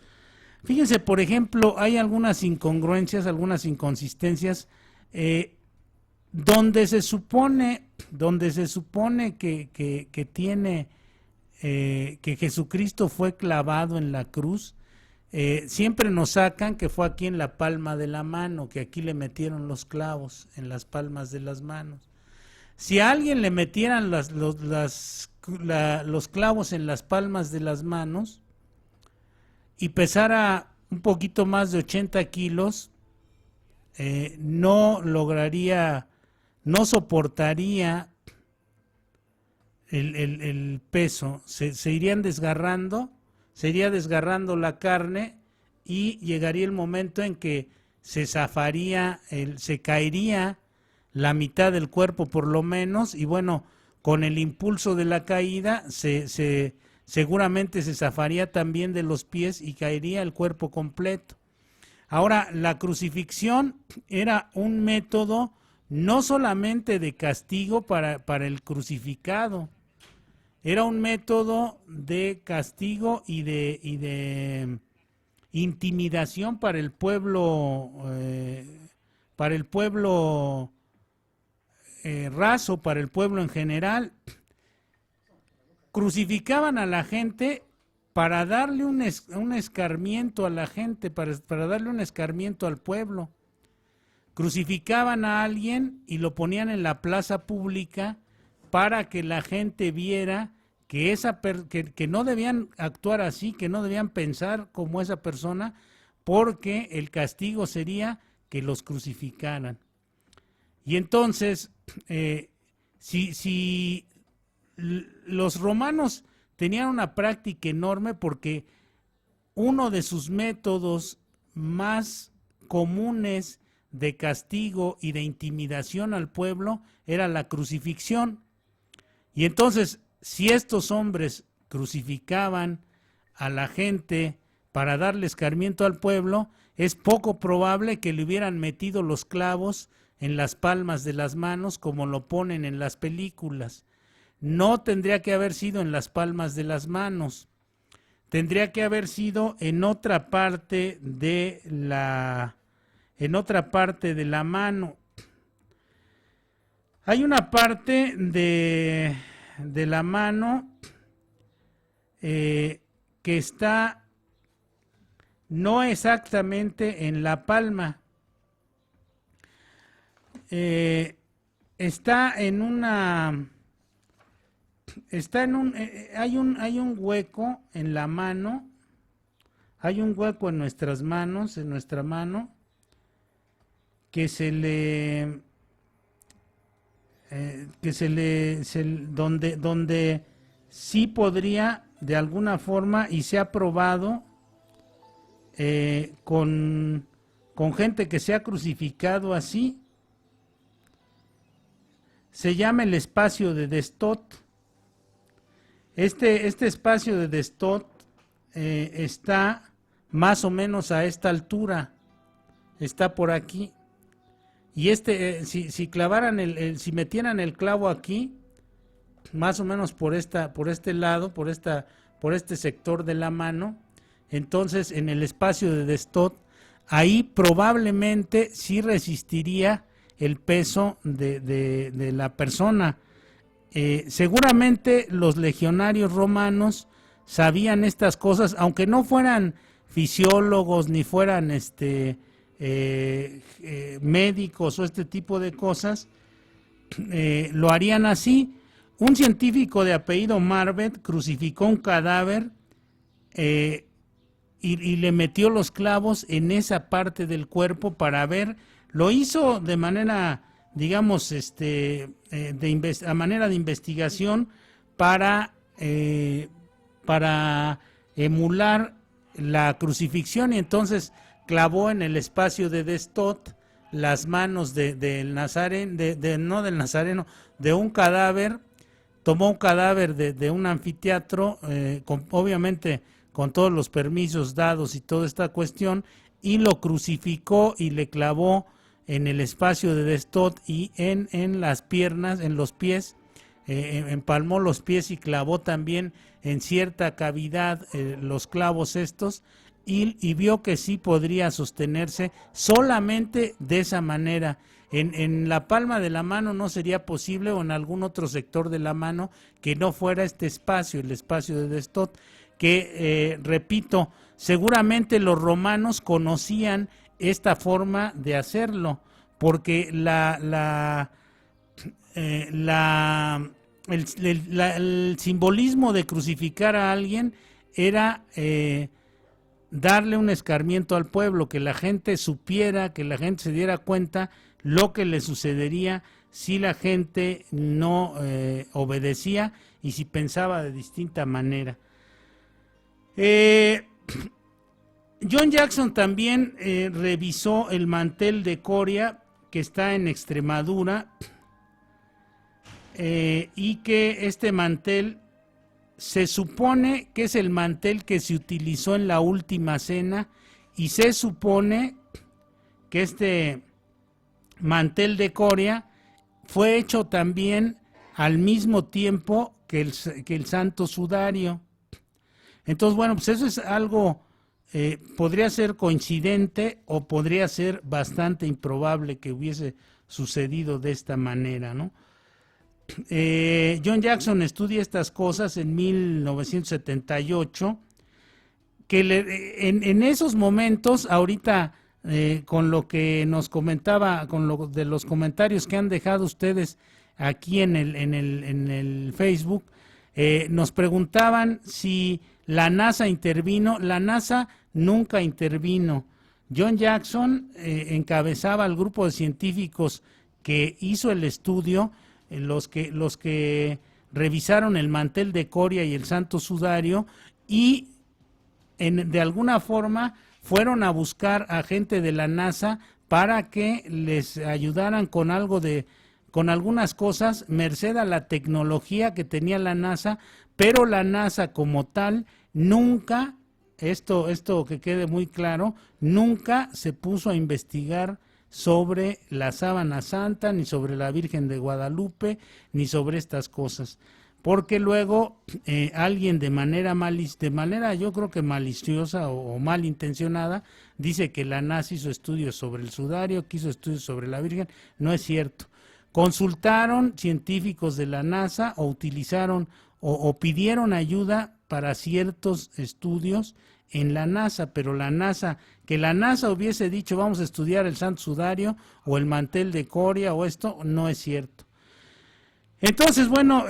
[SPEAKER 2] Fíjense, por ejemplo, hay algunas incongruencias, algunas inconsistencias, donde se supone que tiene que Jesucristo fue clavado en la cruz. Siempre nos sacan que fue aquí en la palma de la mano, que aquí le metieron los clavos en las palmas de las manos. Si a alguien le metieran los clavos en las palmas de las manos y pesara un poquito más de 80 kilos, no soportaría el peso, se irían desgarrando, se iría desgarrando la carne y llegaría el momento en que se zafaría, se caería la mitad del cuerpo por lo menos, y bueno, con el impulso de la caída seguramente se zafaría también de los pies y caería el cuerpo completo. Ahora, la crucifixión era un método no solamente de castigo para el crucificado, era un método de castigo y de intimidación para el pueblo raso, para el pueblo en general. Crucificaban a la gente para darle un escarmiento a la gente, para darle un escarmiento al pueblo. Crucificaban a alguien y lo ponían en la plaza pública para que la gente viera que no debían actuar así, que no debían pensar como esa persona, porque el castigo sería que los crucificaran. Y entonces, si los romanos tenían una práctica enorme, porque uno de sus métodos más comunes de castigo y de intimidación al pueblo era la crucifixión. Y entonces, si estos hombres crucificaban a la gente para darle escarmiento al pueblo, es poco probable que le hubieran metido los clavos en las palmas de las manos como lo ponen en las películas. No tendría que haber sido en las palmas de las manos, tendría que haber sido en otra parte de la mano. Hay una parte de la mano que está no exactamente en la palma, hay un hueco en la mano, hay un hueco en nuestras manos, en nuestra mano, que donde sí podría de alguna forma, y se ha probado con gente que se ha crucificado así, se llama el espacio de Destot. Este espacio de Destot está más o menos a esta altura, está por aquí. Y si clavaran si metieran el clavo aquí, más o menos por este lado, por esta por este sector de la mano. Entonces, en el espacio de Destot, ahí probablemente sí resistiría el peso de la persona. Seguramente los legionarios romanos sabían estas cosas, aunque no fueran fisiólogos ni fueran médicos o este tipo de cosas, lo harían así. Un científico de apellido Marbet crucificó un cadáver y le metió los clavos en esa parte del cuerpo para ver. Lo hizo de manera, digamos, a manera de investigación para emular la crucifixión, y entonces clavó en el espacio de Destot las manos del Nazareno, no del Nazareno, de un cadáver. Tomó un cadáver de un anfiteatro, obviamente con todos los permisos dados y toda esta cuestión, y lo crucificó y le clavó en el espacio de Destot y en las piernas, en los pies, empalmó los pies y clavó también en cierta cavidad los clavos estos, y vio que sí podría sostenerse solamente de esa manera. En la palma de la mano no sería posible, o en algún otro sector de la mano que no fuera este espacio, el espacio de Destot, que, repito, seguramente los romanos conocían esta forma de hacerlo, porque el simbolismo de crucificar a alguien era darle un escarmiento al pueblo, que la gente supiera, que la gente se diera cuenta lo que le sucedería si la gente no obedecía y si pensaba de distinta manera. John Jackson también revisó el mantel de Coria, que está en Extremadura, y que este mantel se supone que es el mantel que se utilizó en la última cena, y se supone que este mantel de Coria fue hecho también al mismo tiempo que el Santo Sudario. Entonces, bueno, pues eso es algo, podría ser coincidente o podría ser bastante improbable que hubiese sucedido de esta manera, ¿no? John Jackson estudia estas cosas en 1978, que en esos momentos, ahorita con lo que nos comentaba, con lo de los comentarios que han dejado ustedes aquí en el Facebook, nos preguntaban si la NASA intervino. La NASA nunca intervino. John Jackson encabezaba el grupo de científicos que hizo el estudio, los que revisaron el mantel de Coria y el Santo Sudario, y de alguna forma fueron a buscar a gente de la NASA para que les ayudaran con algunas cosas, merced a la tecnología que tenía la NASA, pero la NASA como tal nunca, esto que quede muy claro, nunca se puso a investigar sobre la Sábana Santa, ni sobre la Virgen de Guadalupe, ni sobre estas cosas, porque luego alguien de manera yo creo que maliciosa o malintencionada, dice que la NASA hizo estudios sobre el sudario, que hizo estudios sobre la Virgen. No es cierto. Consultaron científicos de la NASA o utilizaron o pidieron ayuda para ciertos estudios en la NASA, pero que la NASA hubiese dicho vamos a estudiar el Santo Sudario o el mantel de Coria o esto, no es cierto. Entonces, bueno,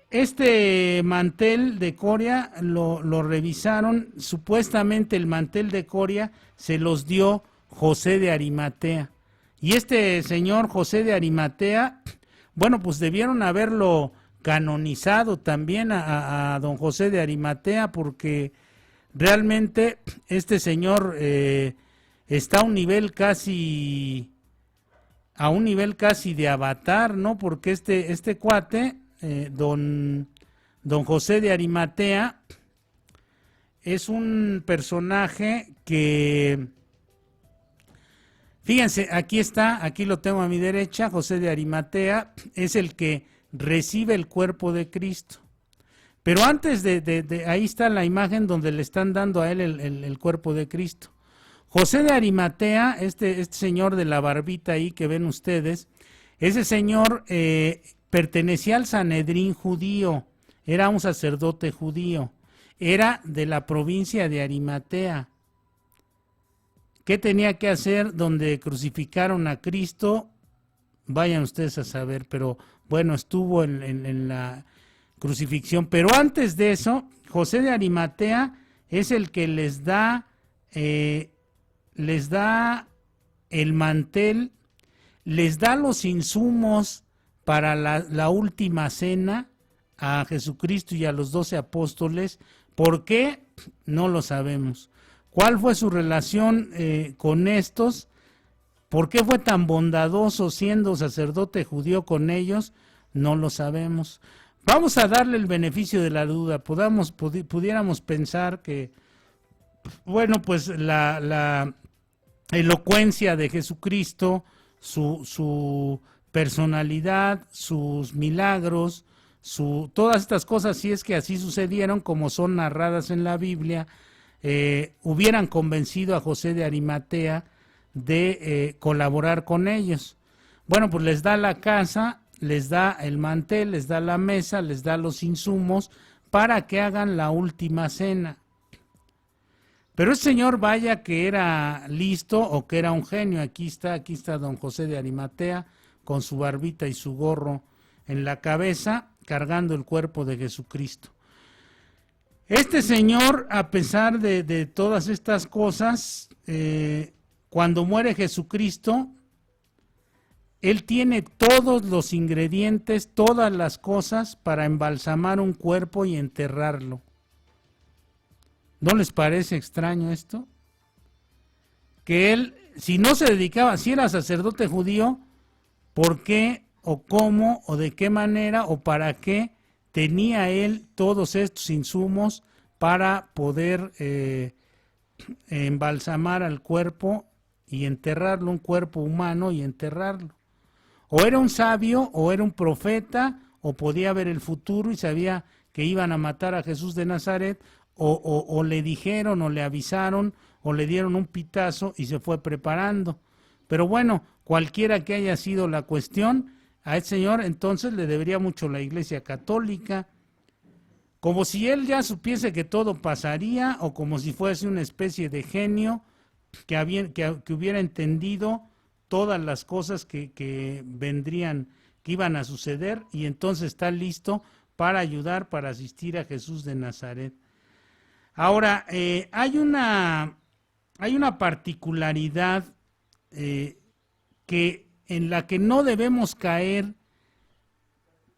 [SPEAKER 2] este mantel de Coria lo revisaron. Supuestamente el mantel de Coria se los dio José de Arimatea. Y este señor José de Arimatea, bueno, pues debieron haberlo canonizado también a don José de Arimatea, porque realmente este señor está a un nivel casi de Avatar, ¿no? Porque este cuate, don José de Arimatea, es un personaje que, fíjense, aquí lo tengo a mi derecha. José de Arimatea es el que recibe el cuerpo de Cristo. Pero antes ahí está la imagen donde le están dando a él el cuerpo de Cristo. José de Arimatea, este señor de la barbita ahí que ven ustedes, ese señor pertenecía al Sanedrín judío, era un sacerdote judío, era de la provincia de Arimatea. ¿Qué tenía que hacer donde crucificaron a Cristo? Vayan ustedes a saber, pero bueno, estuvo en la crucifixión. Pero antes de eso, José de Arimatea es el que les da el mantel, les da los insumos para la última cena a Jesucristo y a los 12 apóstoles. ¿Por qué? No lo sabemos. ¿Cuál fue su relación con estos? ¿Por qué fue tan bondadoso siendo sacerdote judío con ellos? No lo sabemos. Vamos a darle el beneficio de la duda. Pudiéramos pensar que, bueno, pues la elocuencia de Jesucristo, su personalidad, sus milagros, todas estas cosas, si es que así sucedieron como son narradas en la Biblia, hubieran convencido a José de Arimatea de colaborar con ellos. Bueno, pues les da la casa, les da el mantel, les da la mesa, les da los insumos para que hagan la última cena. Pero el señor, vaya que era listo o que era un genio. Aquí está don José de Arimatea con su barbita y su gorro en la cabeza, cargando el cuerpo de Jesucristo. Este señor, a pesar de todas estas cosas, cuando muere Jesucristo, él tiene todos los ingredientes, todas las cosas para embalsamar un cuerpo y enterrarlo. ¿No les parece extraño esto? Que él, si no se dedicaba, si era sacerdote judío, ¿por qué o cómo o de qué manera o para qué tenía él todos estos insumos para poder embalsamar al cuerpo y enterrarlo, un cuerpo humano y enterrarlo? O era un sabio, o era un profeta, o podía ver el futuro y sabía que iban a matar a Jesús de Nazaret, o le dijeron, o le avisaron, o le dieron un pitazo y se fue preparando. Pero bueno, cualquiera que haya sido la cuestión, a este señor entonces le debería mucho la Iglesia Católica, como si él ya supiese que todo pasaría, o como si fuese una especie de genio que hubiera entendido todas las cosas que vendrían, que iban a suceder, y entonces está listo para ayudar, para asistir a Jesús de Nazaret. Ahora, hay una particularidad en la que no debemos caer.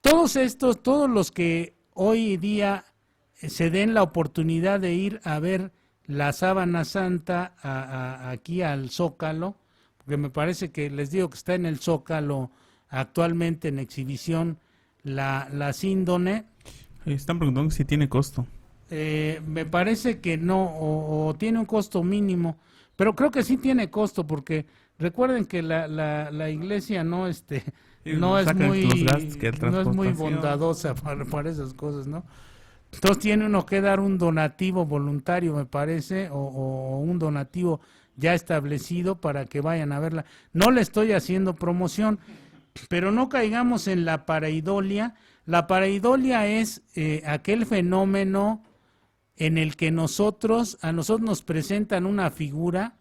[SPEAKER 2] Todos los que hoy día se den la oportunidad de ir a ver la sábana santa aquí al Zócalo, porque me parece que les digo que está en el Zócalo actualmente en exhibición la síndone.
[SPEAKER 3] Están preguntando si tiene costo.
[SPEAKER 2] Me parece que no, o tiene un costo mínimo, pero creo que sí tiene costo, porque recuerden que la iglesia no es muy bondadosa para esas cosas, ¿no? Entonces tiene uno que dar un donativo voluntario, me parece, o un donativo ya establecido para que vayan a verla. No le estoy haciendo promoción, pero no caigamos en la pareidolia. La pareidolia es aquel fenómeno en el que a nosotros nos presentan una figura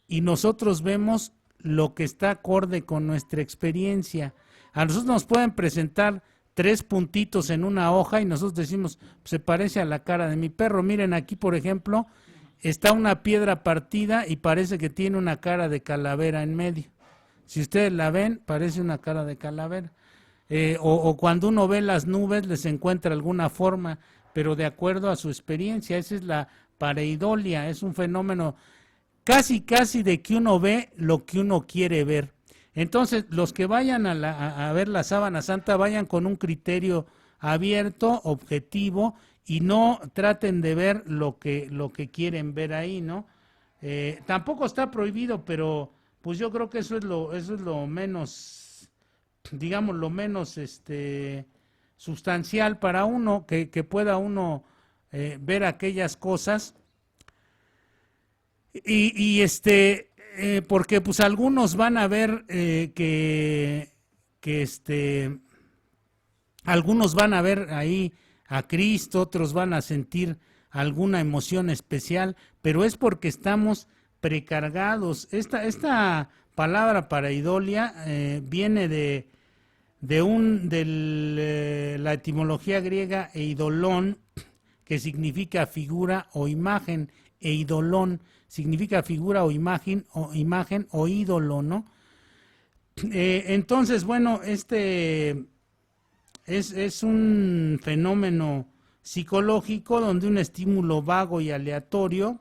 [SPEAKER 2] y nosotros vemos lo que está acorde con nuestra experiencia. A nosotros nos pueden presentar 3 puntitos en una hoja y nosotros decimos, se parece a la cara de mi perro. Miren, aquí por ejemplo está una piedra partida y parece que tiene una cara de calavera en medio. Si ustedes la ven, parece una cara de calavera. O cuando uno ve las nubes, les encuentra alguna forma, pero de acuerdo a su experiencia. Esa es la pareidolia, es un fenómeno casi de que uno ve lo que uno quiere ver. Entonces, los que vayan a ver la sábana santa, vayan con un criterio abierto, objetivo, y no traten de ver lo que quieren ver ahí, ¿no? Tampoco está prohibido, pero pues yo creo que eso es lo menos, digamos, lo menos sustancial para uno, que pueda uno ver aquellas cosas. Porque pues algunos van a ver algunos van a ver ahí a Cristo, otros van a sentir alguna emoción especial, pero es porque estamos precargados. Esta palabra pareidolia viene de la etimología griega eidolón, que significa figura o imagen, eidolón significa figura o imagen o ídolo, ¿no? Entonces, bueno, es un fenómeno psicológico donde un estímulo vago y aleatorio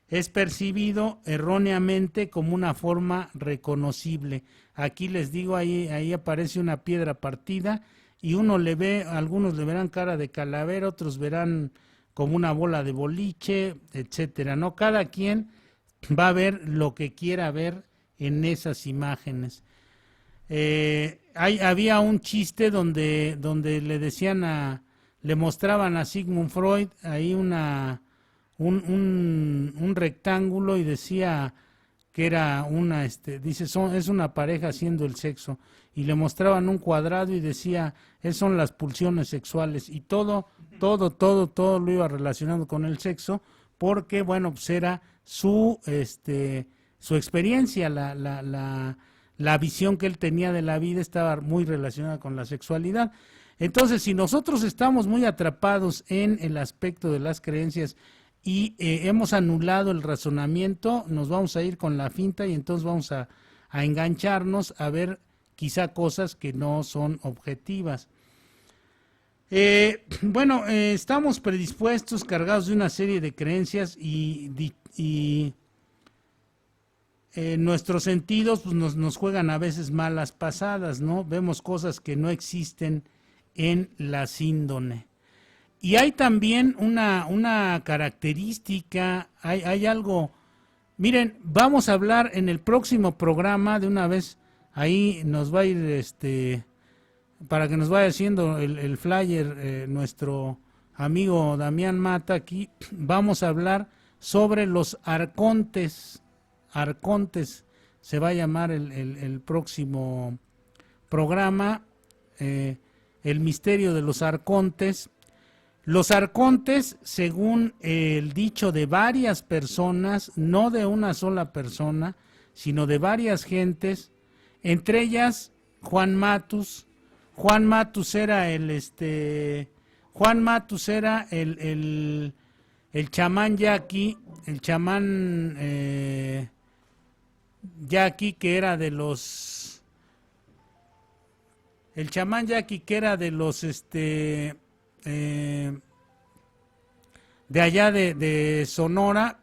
[SPEAKER 2] es percibido erróneamente como una forma reconocible. Aquí les digo, ahí aparece una piedra partida y uno le ve, algunos le verán cara de calavera, otros verán como una bola de boliche, etcétera, ¿no? Cada quien va a ver lo que quiera ver en esas imágenes. Había un chiste donde le mostraban a Sigmund Freud ahí un rectángulo y decía que era es una pareja haciendo el sexo, y le mostraban un cuadrado y decía, son las pulsiones sexuales, y todo lo iba relacionado con el sexo, porque bueno, pues era su experiencia, la visión que él tenía de la vida estaba muy relacionada con la sexualidad. Entonces, si nosotros estamos muy atrapados en el aspecto de las creencias y hemos anulado el razonamiento, nos vamos a ir con la finta y entonces vamos a engancharnos a ver quizá cosas que no son objetivas. Estamos predispuestos, cargados de una serie de creencias y nuestros sentidos pues, nos juegan a veces malas pasadas, ¿no? Vemos cosas que no existen en la síndone. Y hay también una característica, hay algo. Miren, vamos a hablar en el próximo programa, de una vez, ahí nos va a ir, para que nos vaya haciendo el flyer, nuestro amigo Damián Mata aquí, vamos a hablar sobre los arcontes. Arcontes se va a llamar el próximo programa, el misterio de los arcontes. Los arcontes, según el dicho de varias personas, no de una sola persona, sino de varias gentes, entre ellas Juan Matus. Juan Matus era el chamán yaqui, el chamán yaqui que era de los de allá de Sonora,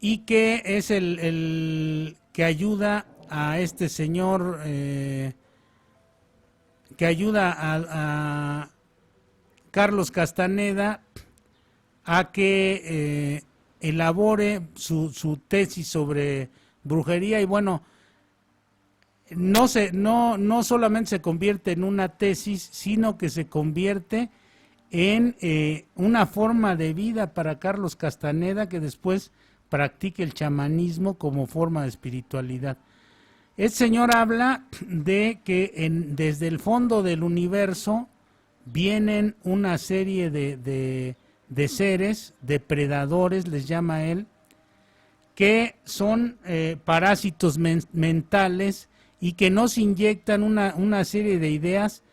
[SPEAKER 2] y que es el que ayuda a este señor, que ayuda a Carlos Castaneda a que elabore su tesis sobre brujería. Y bueno, no solamente se convierte en una tesis, sino que se convierte en una forma de vida para Carlos Castaneda, que después practique el chamanismo como forma de espiritualidad. Este señor habla de que desde el fondo del universo vienen una serie de seres, depredadores, les llama él, que son parásitos mentales y que nos inyectan una serie de ideas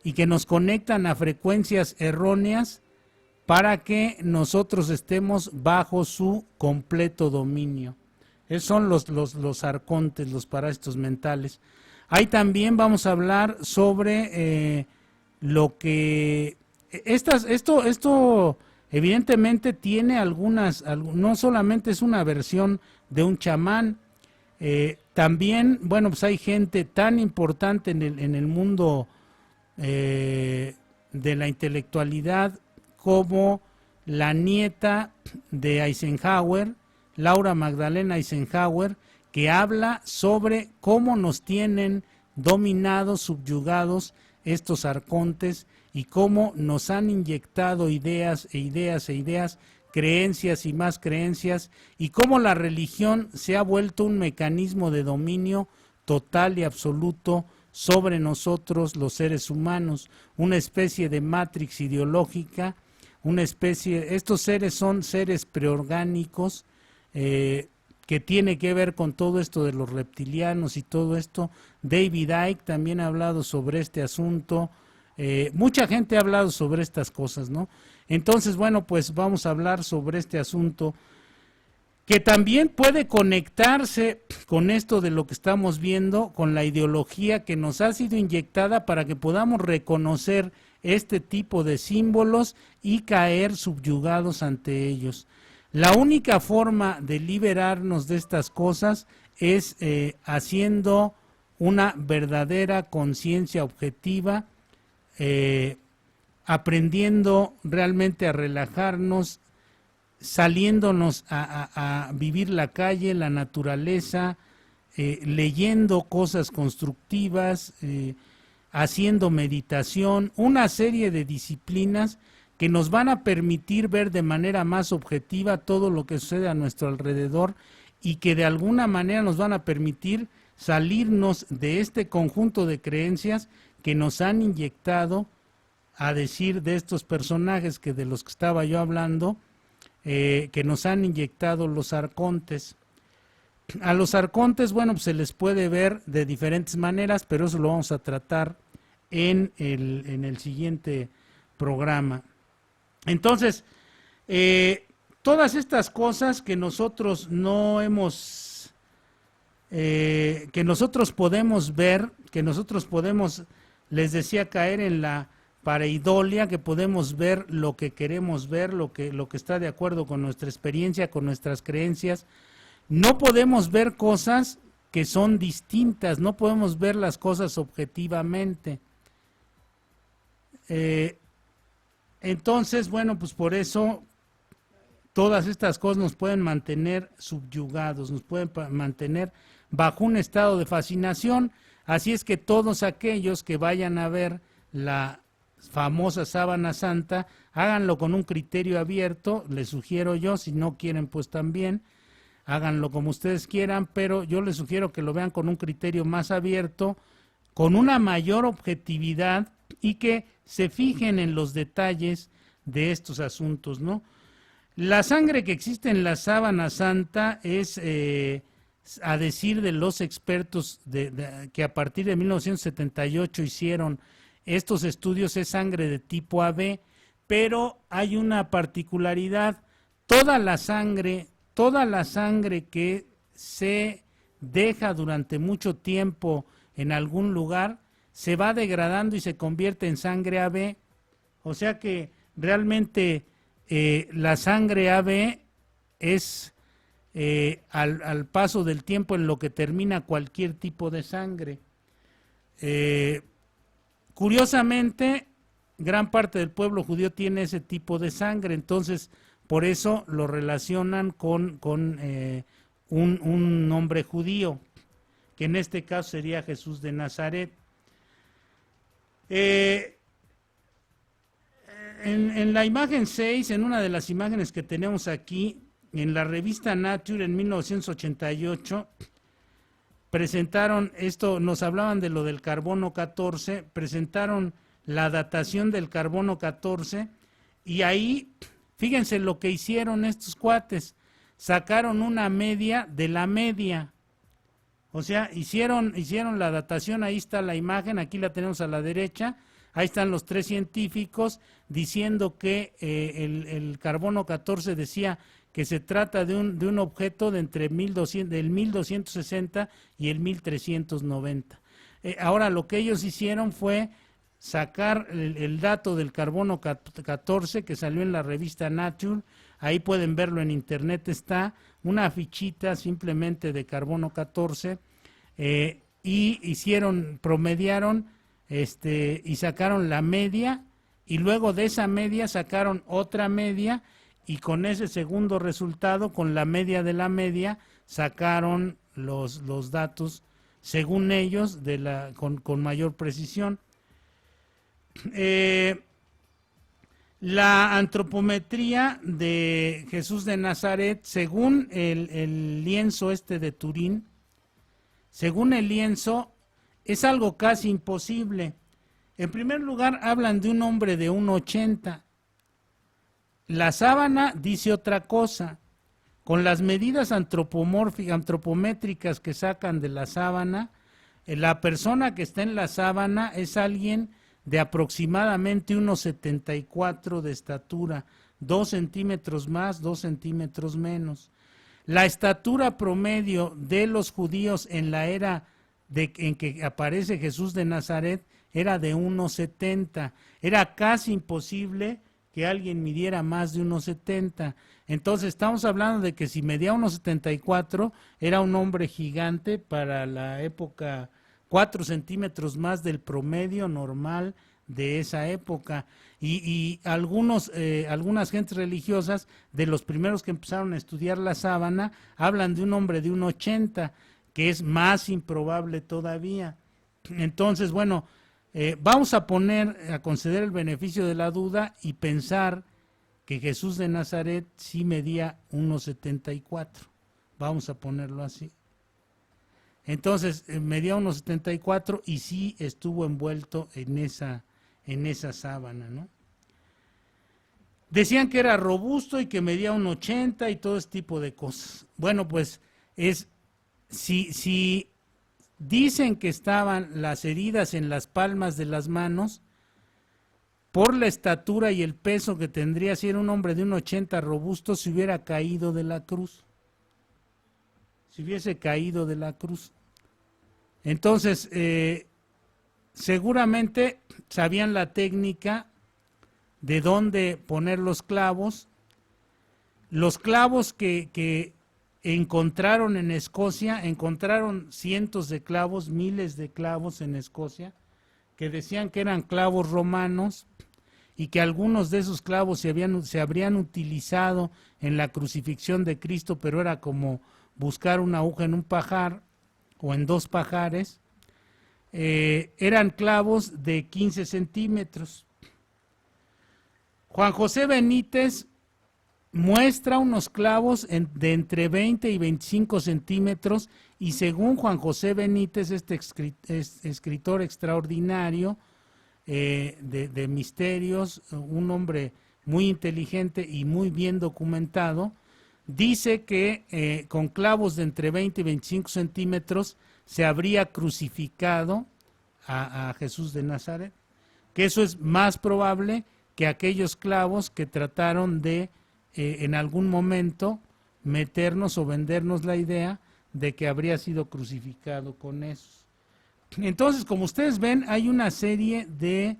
[SPEAKER 2] y que nos conectan a frecuencias erróneas para que nosotros estemos bajo su completo dominio. Esos son los arcontes, los parásitos mentales. Ahí también vamos a hablar sobre lo que... Esto evidentemente tiene no solamente es una versión de un chamán, también, bueno, pues hay gente tan importante en el mundo de la intelectualidad como la nieta de Eisenhower, Laura Magdalena Eisenhower, que habla sobre cómo nos tienen dominados, subyugados estos arcontes y cómo nos han inyectado ideas e ideas e ideas, creencias y más creencias, y cómo la religión se ha vuelto un mecanismo de dominio total y absoluto sobre nosotros los seres humanos, una especie de matrix ideológica, estos seres son seres preorgánicos, que tiene que ver con todo esto de los reptilianos y todo esto. David Icke también ha hablado sobre este asunto, mucha gente ha hablado sobre estas cosas, ¿no? Entonces, bueno, pues vamos a hablar sobre este asunto, que también puede conectarse con esto de lo que estamos viendo, con la ideología que nos ha sido inyectada para que podamos reconocer este tipo de símbolos y caer subyugados ante ellos. La única forma de liberarnos de estas cosas es haciendo una verdadera conciencia objetiva, aprendiendo realmente a relajarnos, saliéndonos a vivir la calle, la naturaleza, leyendo cosas constructivas, haciendo meditación, una serie de disciplinas que nos van a permitir ver de manera más objetiva todo lo que sucede a nuestro alrededor y que de alguna manera nos van a permitir salirnos de este conjunto de creencias que nos han inyectado, a decir de estos personajes que de los que estaba yo hablando, que nos han inyectado los arcontes. A los arcontes, bueno, pues se les puede ver de diferentes maneras, pero eso lo vamos a tratar en el siguiente programa. Entonces, todas estas cosas que nosotros no hemos, que nosotros podemos ver, que nosotros podemos, les decía, caer en la pareidolia, que podemos ver lo que queremos ver, lo que está de acuerdo con nuestra experiencia, con nuestras creencias. No podemos ver cosas que son distintas, no podemos ver las cosas objetivamente. Entonces, bueno, pues por eso todas estas cosas nos pueden mantener subyugados, nos pueden mantener bajo un estado de fascinación. Así es que todos aquellos que vayan a ver la famosa sábana santa, háganlo con un criterio abierto, les sugiero yo, si no quieren pues también, háganlo como ustedes quieran, pero yo les sugiero que lo vean con un criterio más abierto, con una mayor objetividad y que se fijen en los detalles de estos asuntos, ¿no? La sangre que existe en la sábana santa es, a decir de los expertos que a partir de 1978 hicieron estos estudios, es sangre de tipo AB, pero hay una particularidad: toda la sangre que se deja durante mucho tiempo en algún lugar se va degradando y se convierte en sangre AB. O sea que realmente la sangre AB es al paso del tiempo en lo que termina cualquier tipo de sangre. Curiosamente, gran parte del pueblo judío tiene ese tipo de sangre, entonces por eso lo relacionan con un nombre judío, que en este caso sería Jesús de Nazaret. En la imagen 6, en una de las imágenes que tenemos aquí, en la revista Nature en 1988, presentaron esto, nos hablaban de lo del carbono 14, presentaron la datación del carbono 14 y ahí, fíjense lo que hicieron estos cuates, sacaron una media de la media. O sea, hicieron la datación, ahí está la imagen, aquí la tenemos a la derecha, ahí están los tres científicos diciendo que el carbono 14 decía que se trata de un objeto de entre del 1260 y el 1390. Ahora lo que ellos hicieron fue sacar el dato del carbono 14 que salió en la revista Nature, ahí pueden verlo en internet, está una fichita simplemente de carbono 14, y promediaron y sacaron la media, y luego de esa media sacaron otra media, y con ese segundo resultado, con la media de la media, sacaron los datos, según ellos, con mayor precisión. La antropometría de Jesús de Nazaret, según el lienzo este de Turín, según el lienzo, es algo casi imposible. En primer lugar, hablan de un hombre de 1,80. La sábana dice otra cosa. Con las medidas antropométricas que sacan de la sábana, la persona que está en la sábana es alguien de aproximadamente 1,74 de estatura, 2 centímetros más, 2 centímetros menos. La estatura promedio de los judíos en la era en que aparece Jesús de Nazaret era de 1,70. Era casi imposible que alguien midiera más de 1,70. Entonces estamos hablando de que si medía 1,74 era un hombre gigante para la época, 4 centímetros más del promedio normal de esa época. Y algunas gentes religiosas, de los primeros que empezaron a estudiar la sábana, hablan de un hombre de 1,80, que es más improbable todavía. Entonces, bueno, vamos a conceder el beneficio de la duda y pensar que Jesús de Nazaret sí medía 1,74. Vamos a ponerlo así. Entonces, medía 1,74 y sí estuvo envuelto en esa sábana, ¿no? Decían que era robusto y que medía 1,80 y todo ese tipo de cosas. Bueno, pues si dicen que estaban las heridas en las palmas de las manos, por la estatura y el peso que tendría, si era un hombre de 1,80 robusto, se hubiera caído de la cruz. Si hubiese caído de la cruz. Entonces, seguramente sabían la técnica de dónde poner los clavos. Los clavos que encontraron en Escocia, encontraron cientos de clavos, miles de clavos en Escocia, que decían que eran clavos romanos y que algunos de esos clavos se habrían utilizado en la crucifixión de Cristo, pero era como buscar una aguja en un pajar o en 2 pajares. Eran clavos de 15 centímetros. Juan José Benítez muestra unos clavos de entre 20 y 25 centímetros y según Juan José Benítez, este escritor extraordinario de misterios, un hombre muy inteligente y muy bien documentado, dice que con clavos de entre 20 y 25 centímetros se habría crucificado a Jesús de Nazaret, que eso es más probable que aquellos clavos que trataron de en algún momento meternos o vendernos la idea de que habría sido crucificado con esos. Entonces, como ustedes ven, hay una serie de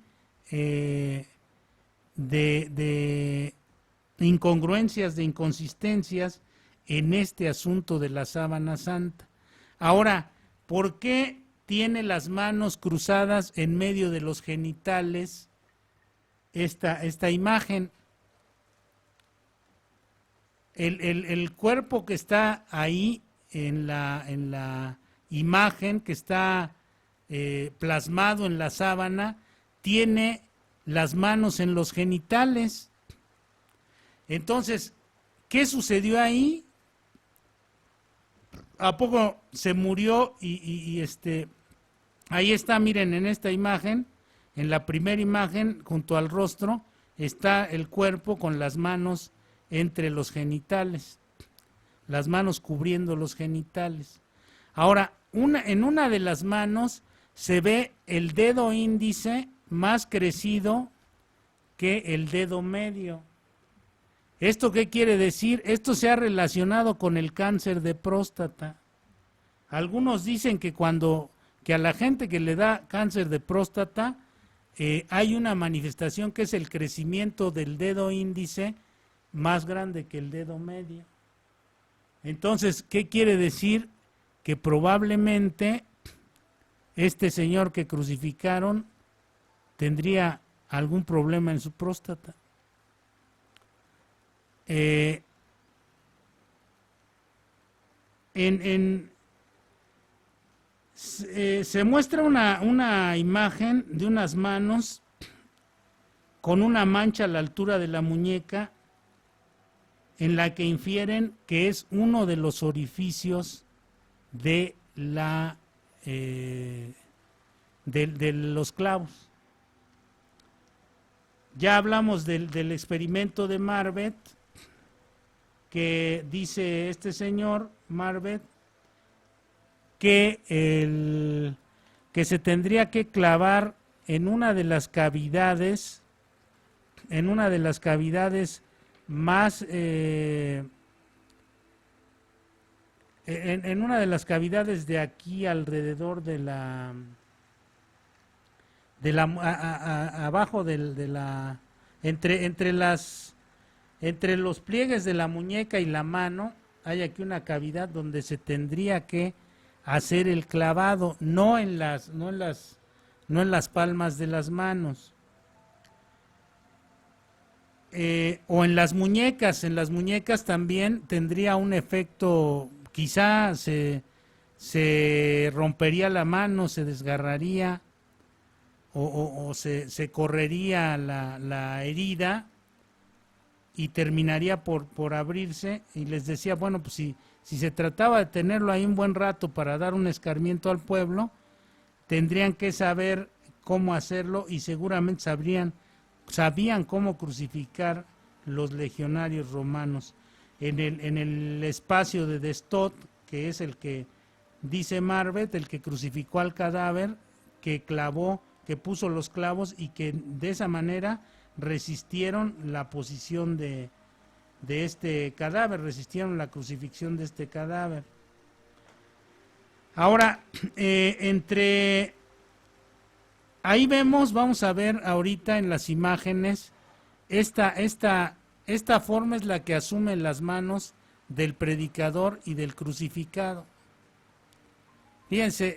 [SPEAKER 2] incongruencias, de inconsistencias en este asunto de la sábana santa. Ahora, ¿por qué tiene las manos cruzadas en medio de los genitales esta imagen? El cuerpo que está ahí en la imagen que está plasmado en la sábana tiene las manos en los genitales. Entonces, ¿qué sucedió ahí? ¿A poco se murió? Ahí está, miren, en esta imagen, en la primera imagen, junto al rostro, está el cuerpo con las manos entre los genitales, las manos cubriendo los genitales. Ahora, en una de las manos se ve el dedo índice más crecido que el dedo medio. ¿Esto qué quiere decir? Esto se ha relacionado con el cáncer de próstata. Algunos dicen que a la gente que le da cáncer de próstata hay una manifestación que es el crecimiento del dedo índice más grande que el dedo medio. Entonces, ¿qué quiere decir? Que probablemente este señor que crucificaron tendría algún problema en su próstata. Se muestra una imagen de unas manos con una mancha a la altura de la muñeca, en la que infieren que es uno de los orificios de la de los clavos. Ya hablamos del experimento de Marvet, que dice este señor Marvet que se tendría que clavar en una de las cavidades más en una de las cavidades de aquí alrededor de la abajo de la entre los pliegues de la muñeca y la mano hay aquí una cavidad donde se tendría que hacer el clavado, no en las palmas de las manos. O en las muñecas también tendría un efecto, quizá se rompería la mano, se desgarraría o se correría la herida y terminaría por abrirse. Y les decía, bueno, pues si se trataba de tenerlo ahí un buen rato para dar un escarmiento al pueblo, tendrían que saber cómo hacerlo y seguramente sabían cómo crucificar los legionarios romanos. En el espacio de Destot, que es el que dice Marvet, el que crucificó al cadáver, que puso los clavos y que de esa manera resistieron la posición de este cadáver, resistieron la crucifixión de este cadáver. Ahora, ahí vamos a ver ahorita en las imágenes, esta forma es la que asume las manos del predicador y del crucificado. Fíjense,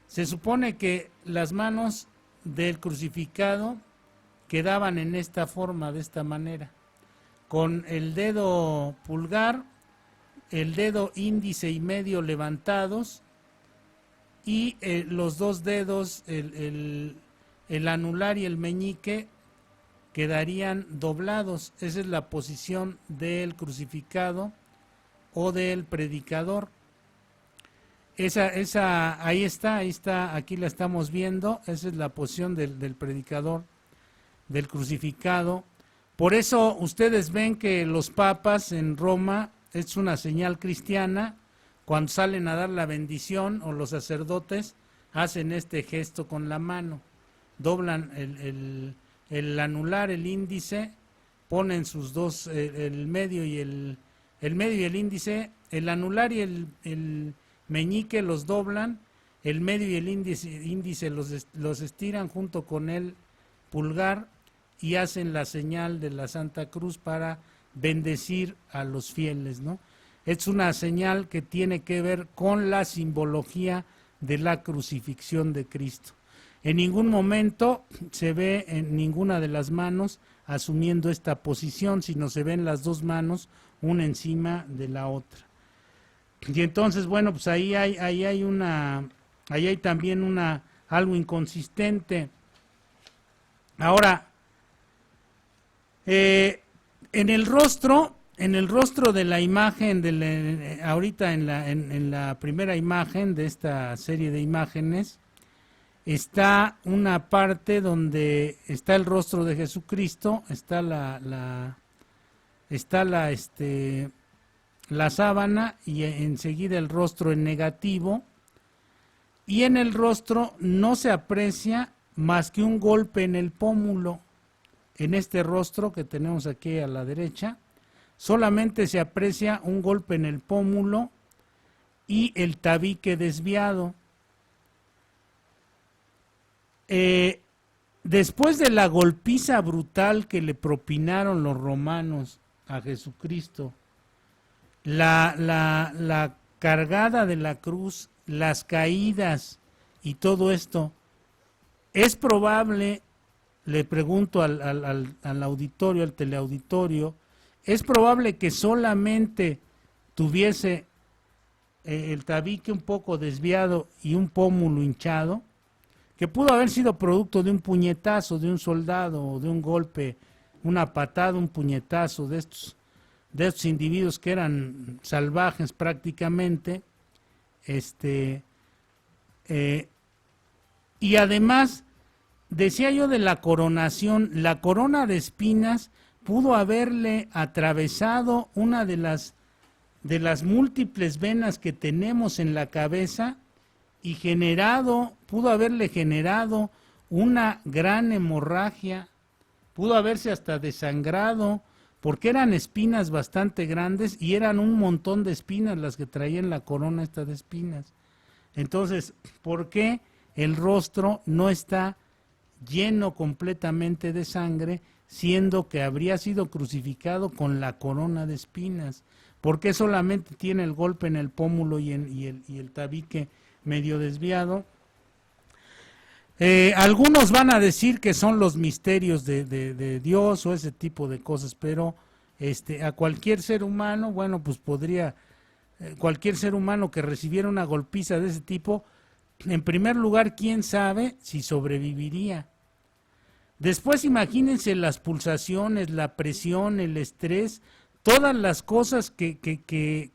[SPEAKER 2] se supone que las manos del crucificado quedaban en esta forma, de esta manera, con el dedo pulgar, el dedo índice y medio levantados, y los dos dedos, el anular y el meñique, quedarían doblados. Esa es la posición del crucificado o del predicador. Ahí está, aquí la estamos viendo. Esa es la posición del predicador, del crucificado. Por eso ustedes ven que los papas en Roma, es una señal cristiana, cuando salen a dar la bendición, o los sacerdotes hacen este gesto con la mano, doblan el anular, el índice, ponen sus dos, el medio y el índice, el anular y el meñique los doblan, el medio y el índice los estiran junto con el pulgar y hacen la señal de la Santa Cruz para bendecir a los fieles, ¿no? Es una señal que tiene que ver con la simbología de la crucifixión de Cristo. En ningún momento se ve en ninguna de las manos asumiendo esta posición, sino se ven las dos manos una encima de la otra. Y entonces, bueno, pues ahí hay también algo inconsistente. Ahora, en el rostro de la imagen, ahorita en la primera imagen de esta serie de imágenes, está una parte donde está el rostro de Jesucristo, está la sábana y enseguida el rostro en negativo, y en el rostro no se aprecia más que un golpe en el pómulo. En este rostro que tenemos aquí a la derecha, solamente se aprecia un golpe en el pómulo y el tabique desviado. Después de la golpiza brutal que le propinaron los romanos a Jesucristo, la cargada de la cruz, las caídas y todo esto, es probable, le pregunto al auditorio, al teleauditorio, es probable que solamente tuviese el tabique un poco desviado y un pómulo hinchado, que pudo haber sido producto de un puñetazo de un soldado o de un golpe, una patada, un puñetazo de estos individuos que eran salvajes prácticamente, y además, decía yo de la coronación, la corona de espinas pudo haberle atravesado una de las múltiples venas que tenemos en la cabeza y pudo haberle generado una gran hemorragia, pudo haberse hasta desangrado, porque eran espinas bastante grandes y eran un montón de espinas las que traía en la corona esta de espinas. Entonces, ¿por qué el rostro no está lleno completamente de sangre, siendo que habría sido crucificado con la corona de espinas? ¿Por qué solamente tiene el golpe en el pómulo y el tabique medio desviado? Algunos van a decir que son los misterios de Dios o ese tipo de cosas, pero a cualquier ser humano, bueno, pues podría, cualquier ser humano que recibiera una golpiza de ese tipo, en primer lugar, quién sabe si sobreviviría. Después imagínense las pulsaciones, la presión, el estrés, todas las cosas que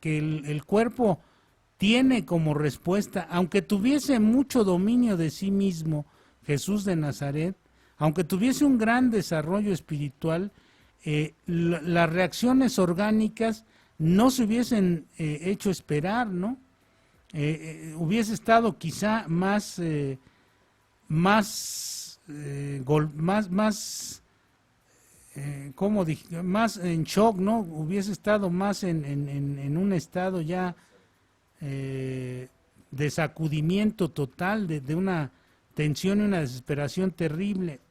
[SPEAKER 2] el cuerpo tiene como respuesta, aunque tuviese mucho dominio de sí mismo, Jesús de Nazaret, aunque tuviese un gran desarrollo espiritual, las reacciones orgánicas no se hubiesen hecho esperar, ¿no? Hubiese estado quizá más en shock, ¿no? Hubiese estado más en un estado ya de sacudimiento total, de una tensión y una desesperación terrible.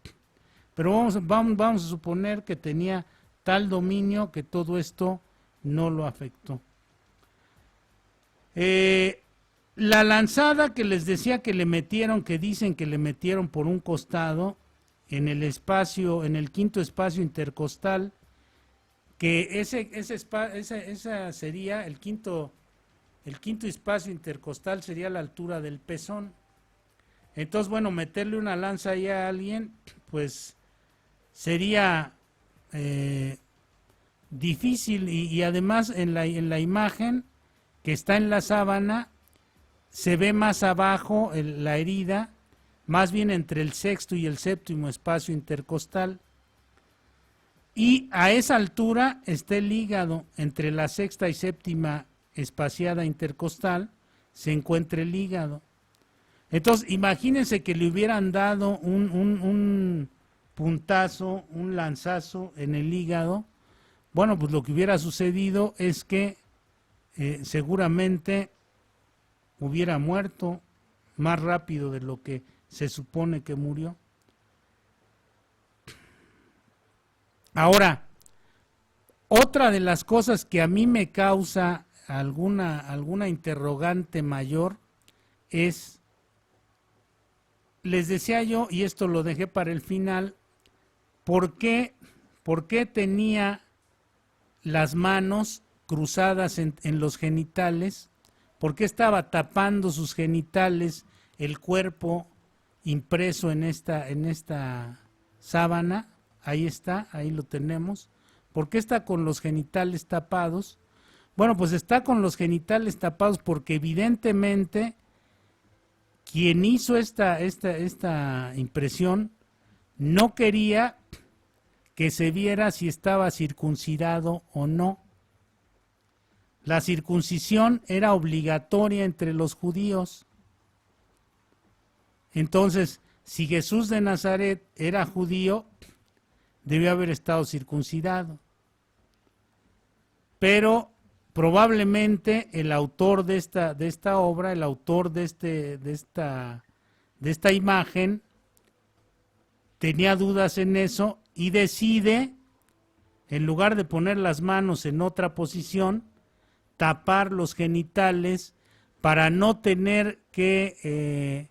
[SPEAKER 2] Pero vamos a suponer que tenía tal dominio que todo esto no lo afectó. La lanzada que les decía que le metieron, que dicen que le metieron por un costado en el espacio, en el quinto espacio intercostal, que esa sería el quinto espacio intercostal, sería la altura del pezón. Entonces, bueno, meterle una lanza ahí a alguien, pues sería difícil, y además en la imagen que está en la sábana se ve más abajo la herida, más bien entre el sexto y el séptimo espacio intercostal, y a esa altura está el hígado. Entre la sexta y séptima espaciada intercostal se encuentra el hígado. Entonces, imagínense que le hubieran dado un puntazo, un lanzazo en el hígado. Bueno, pues lo que hubiera sucedido es que seguramente hubiera muerto más rápido de lo que se supone que murió. Ahora, otra de las cosas que a mí me causa alguna interrogante mayor es, les decía yo, y esto lo dejé para el final, ¿por qué tenía las manos cruzadas en los genitales? ¿Por qué estaba tapando sus genitales el cuerpo impreso en esta sábana? Ahí está, ahí lo tenemos. ¿Por qué está con los genitales tapados? Bueno, pues está con los genitales tapados porque evidentemente quien hizo esta impresión no quería que se viera si estaba circuncidado o no. La circuncisión era obligatoria entre los judíos. Entonces, si Jesús de Nazaret era judío, debió haber estado circuncidado. Pero probablemente el autor de esta obra, el autor de esta imagen, tenía dudas en eso y decide, en lugar de poner las manos en otra posición, tapar los genitales para no tener que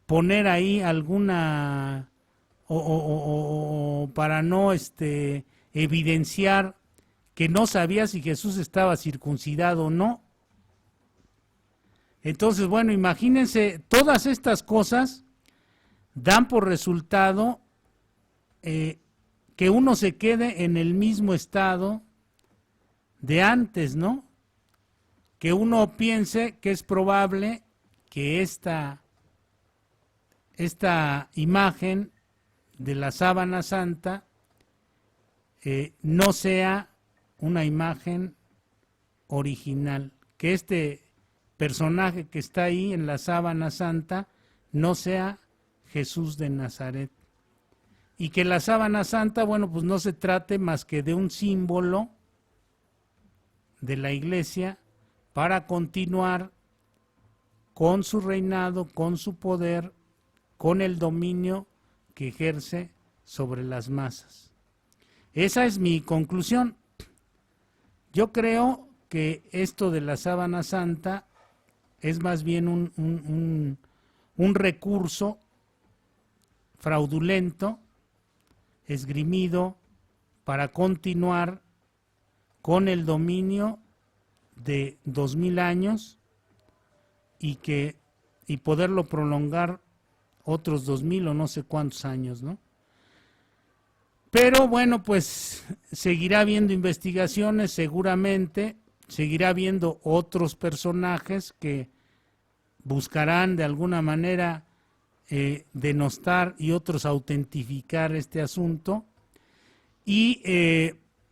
[SPEAKER 2] poner ahí alguna o para no evidenciar que no sabía si Jesús estaba circuncidado o no. Entonces, bueno, imagínense, todas estas cosas dan por resultado que uno se quede en el mismo estado de antes, ¿no? Que uno piense que es probable que esta imagen de la sábana santa no sea una imagen original, que este personaje que está ahí en la sábana santa no sea Jesús de Nazaret, y que la sábana santa, bueno, pues no se trate más que de un símbolo de la iglesia para continuar con su reinado, con su poder, con el dominio que ejerce sobre las masas. Esa es mi conclusión. Yo creo que esto de la sábana santa es más bien un recurso fraudulento, esgrimido para continuar con el dominio de 2000 años y poderlo prolongar otros 2000 o no sé cuántos años, ¿no? Pero bueno, pues seguirá habiendo investigaciones, seguramente seguirá habiendo otros personajes que buscarán de alguna manera denostar y otros autentificar este asunto. Y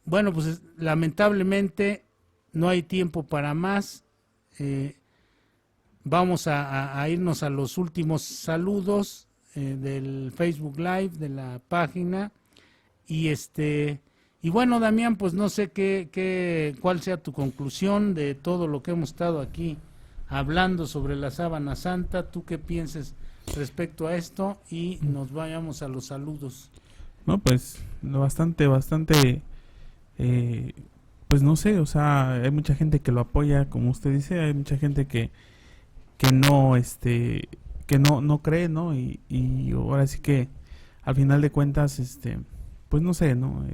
[SPEAKER 2] bueno, pues lamentablemente no hay tiempo para más. Vamos a irnos a los últimos saludos del Facebook Live, de la página. Y bueno, Damián, pues no sé cuál sea tu conclusión de todo lo que hemos estado aquí hablando sobre la sábana santa. ¿Tú qué piensas respecto a esto? Y nos vayamos a los saludos.
[SPEAKER 3] No, pues bastante, pues no sé, o sea, hay mucha gente que lo apoya, como usted dice, hay mucha gente que no cree, ¿no? Y ahora sí que al final de cuentas, pues no sé, ¿no?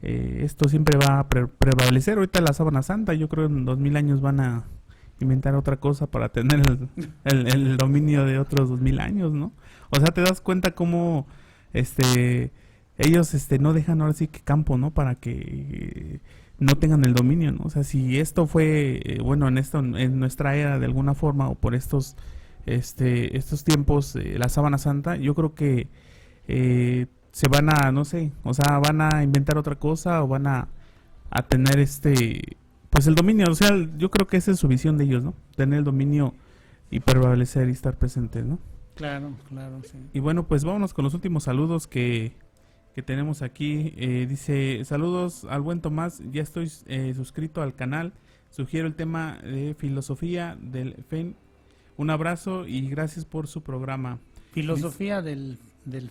[SPEAKER 3] Esto siempre va a prevalecer. Ahorita la sábana santa, yo creo en 2000 años van a inventar otra cosa para tener el dominio de otros 2000 años, ¿no? O sea, te das cuenta cómo ellos no dejan ahora sí que campo, ¿no? Para que no tengan el dominio, ¿no? O sea, si esto fue bueno en nuestra era de alguna forma, o por estos tiempos, la sábana santa, yo creo que se van a, no sé, o sea, van a inventar otra cosa, o van a tener pues el dominio. O sea, yo creo que esa es su visión de ellos, ¿no? Tener el dominio y prevalecer y estar presentes, ¿no?
[SPEAKER 2] Claro, sí.
[SPEAKER 3] Y bueno, pues vámonos con los últimos saludos que tenemos aquí. Dice, saludos al buen Tomás, ya estoy suscrito al canal, sugiero el tema de filosofía del FEN. Un abrazo y gracias por su programa.
[SPEAKER 2] Filosofía del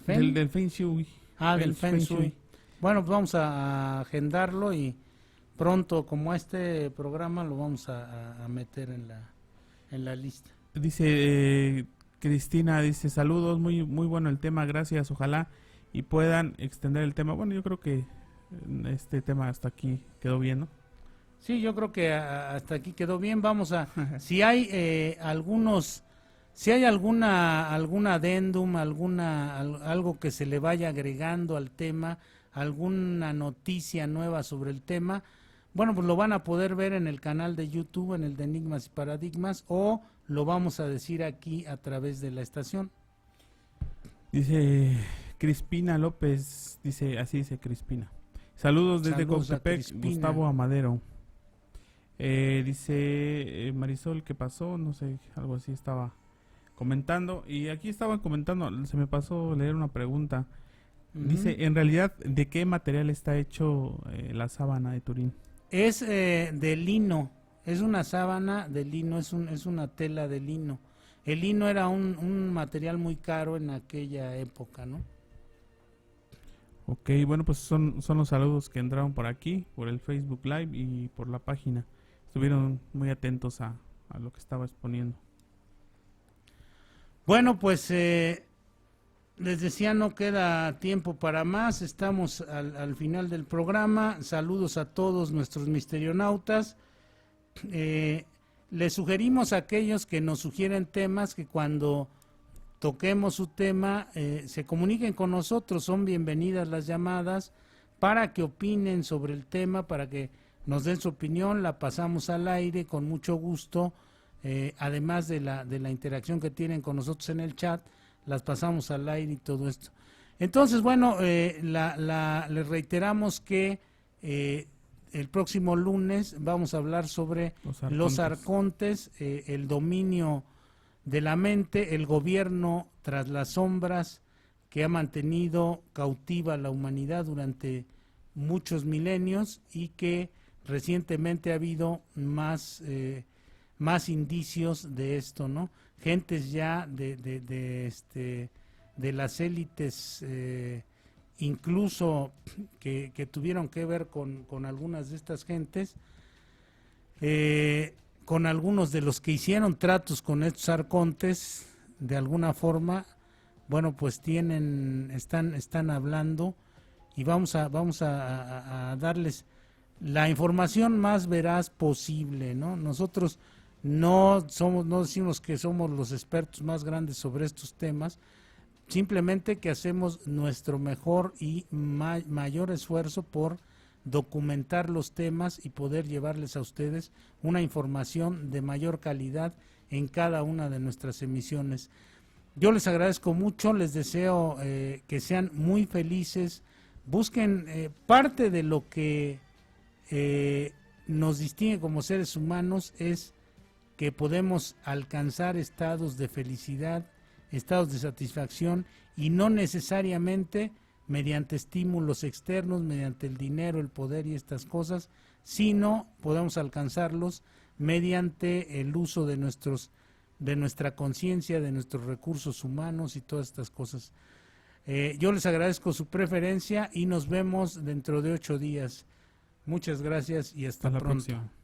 [SPEAKER 2] FEN.
[SPEAKER 3] Del Feng Shui.
[SPEAKER 2] Del Feng Shui. Bueno, pues vamos a agendarlo y pronto, como este programa, lo vamos a meter en la lista.
[SPEAKER 3] Dice Cristina, dice, saludos, muy bueno el tema, gracias, ojalá y puedan extender el tema. Bueno, yo creo que este tema hasta aquí quedó bien, ¿no?
[SPEAKER 2] Sí, yo creo que hasta aquí quedó bien. Vamos a, si hay algún adendum, algo que se le vaya agregando al tema, alguna noticia nueva sobre el tema, bueno, pues lo van a poder ver en el canal de YouTube, en el de Enigmas y Paradigmas, o lo vamos a decir aquí a través de la estación.
[SPEAKER 3] Dice Crispina López, así dice Crispina. Saludos desde Coctepec, Gustavo Amadero. Dice Marisol, ¿qué pasó? No sé, algo así estaba comentando. Y aquí estaban comentando, se me pasó leer una pregunta. Dice, en realidad, ¿de qué material está hecho la sábana de Turín?
[SPEAKER 2] Es de lino, es una sábana de lino, es una tela de lino. El lino era un material muy caro en aquella época, ¿no?
[SPEAKER 3] Ok, bueno, pues son los saludos que entraron por aquí, por el Facebook Live y por la página. Estuvieron muy atentos a lo que estaba exponiendo.
[SPEAKER 2] Bueno, pues les decía, no queda tiempo para más, estamos al final del programa. Saludos a todos nuestros misterionautas. Les sugerimos a aquellos que nos sugieren temas que cuando toquemos su tema, se comuniquen con nosotros, son bienvenidas las llamadas para que opinen sobre el tema, para que nos den su opinión, la pasamos al aire con mucho gusto, además de la interacción que tienen con nosotros en el chat, las pasamos al aire y todo esto. Entonces, bueno, les reiteramos que el próximo lunes vamos a hablar sobre los arcontes, el dominio de la mente, el gobierno tras las sombras que ha mantenido cautiva a la humanidad durante muchos milenios y que recientemente ha habido más indicios de esto, ¿no? Gentes ya de las élites, incluso que tuvieron que ver con algunas de estas gentes, con algunos de los que hicieron tratos con estos arcontes, de alguna forma, bueno, pues están hablando y vamos a darles la información más veraz posible, ¿no? Nosotros no decimos que somos los expertos más grandes sobre estos temas, simplemente que hacemos nuestro mejor y mayor esfuerzo por documentar los temas y poder llevarles a ustedes una información de mayor calidad en cada una de nuestras emisiones. Yo les agradezco mucho, les deseo que sean muy felices, busquen parte de lo que nos distingue como seres humanos es que podemos alcanzar estados de felicidad, estados de satisfacción y no necesariamente mediante estímulos externos, mediante el dinero, el poder y estas cosas, sino podemos alcanzarlos mediante el uso de nuestra conciencia, de nuestros recursos humanos y todas estas cosas. Yo les agradezco su preferencia y nos vemos dentro de 8 días. Muchas gracias y hasta
[SPEAKER 3] la
[SPEAKER 2] pronto.
[SPEAKER 3] próxima.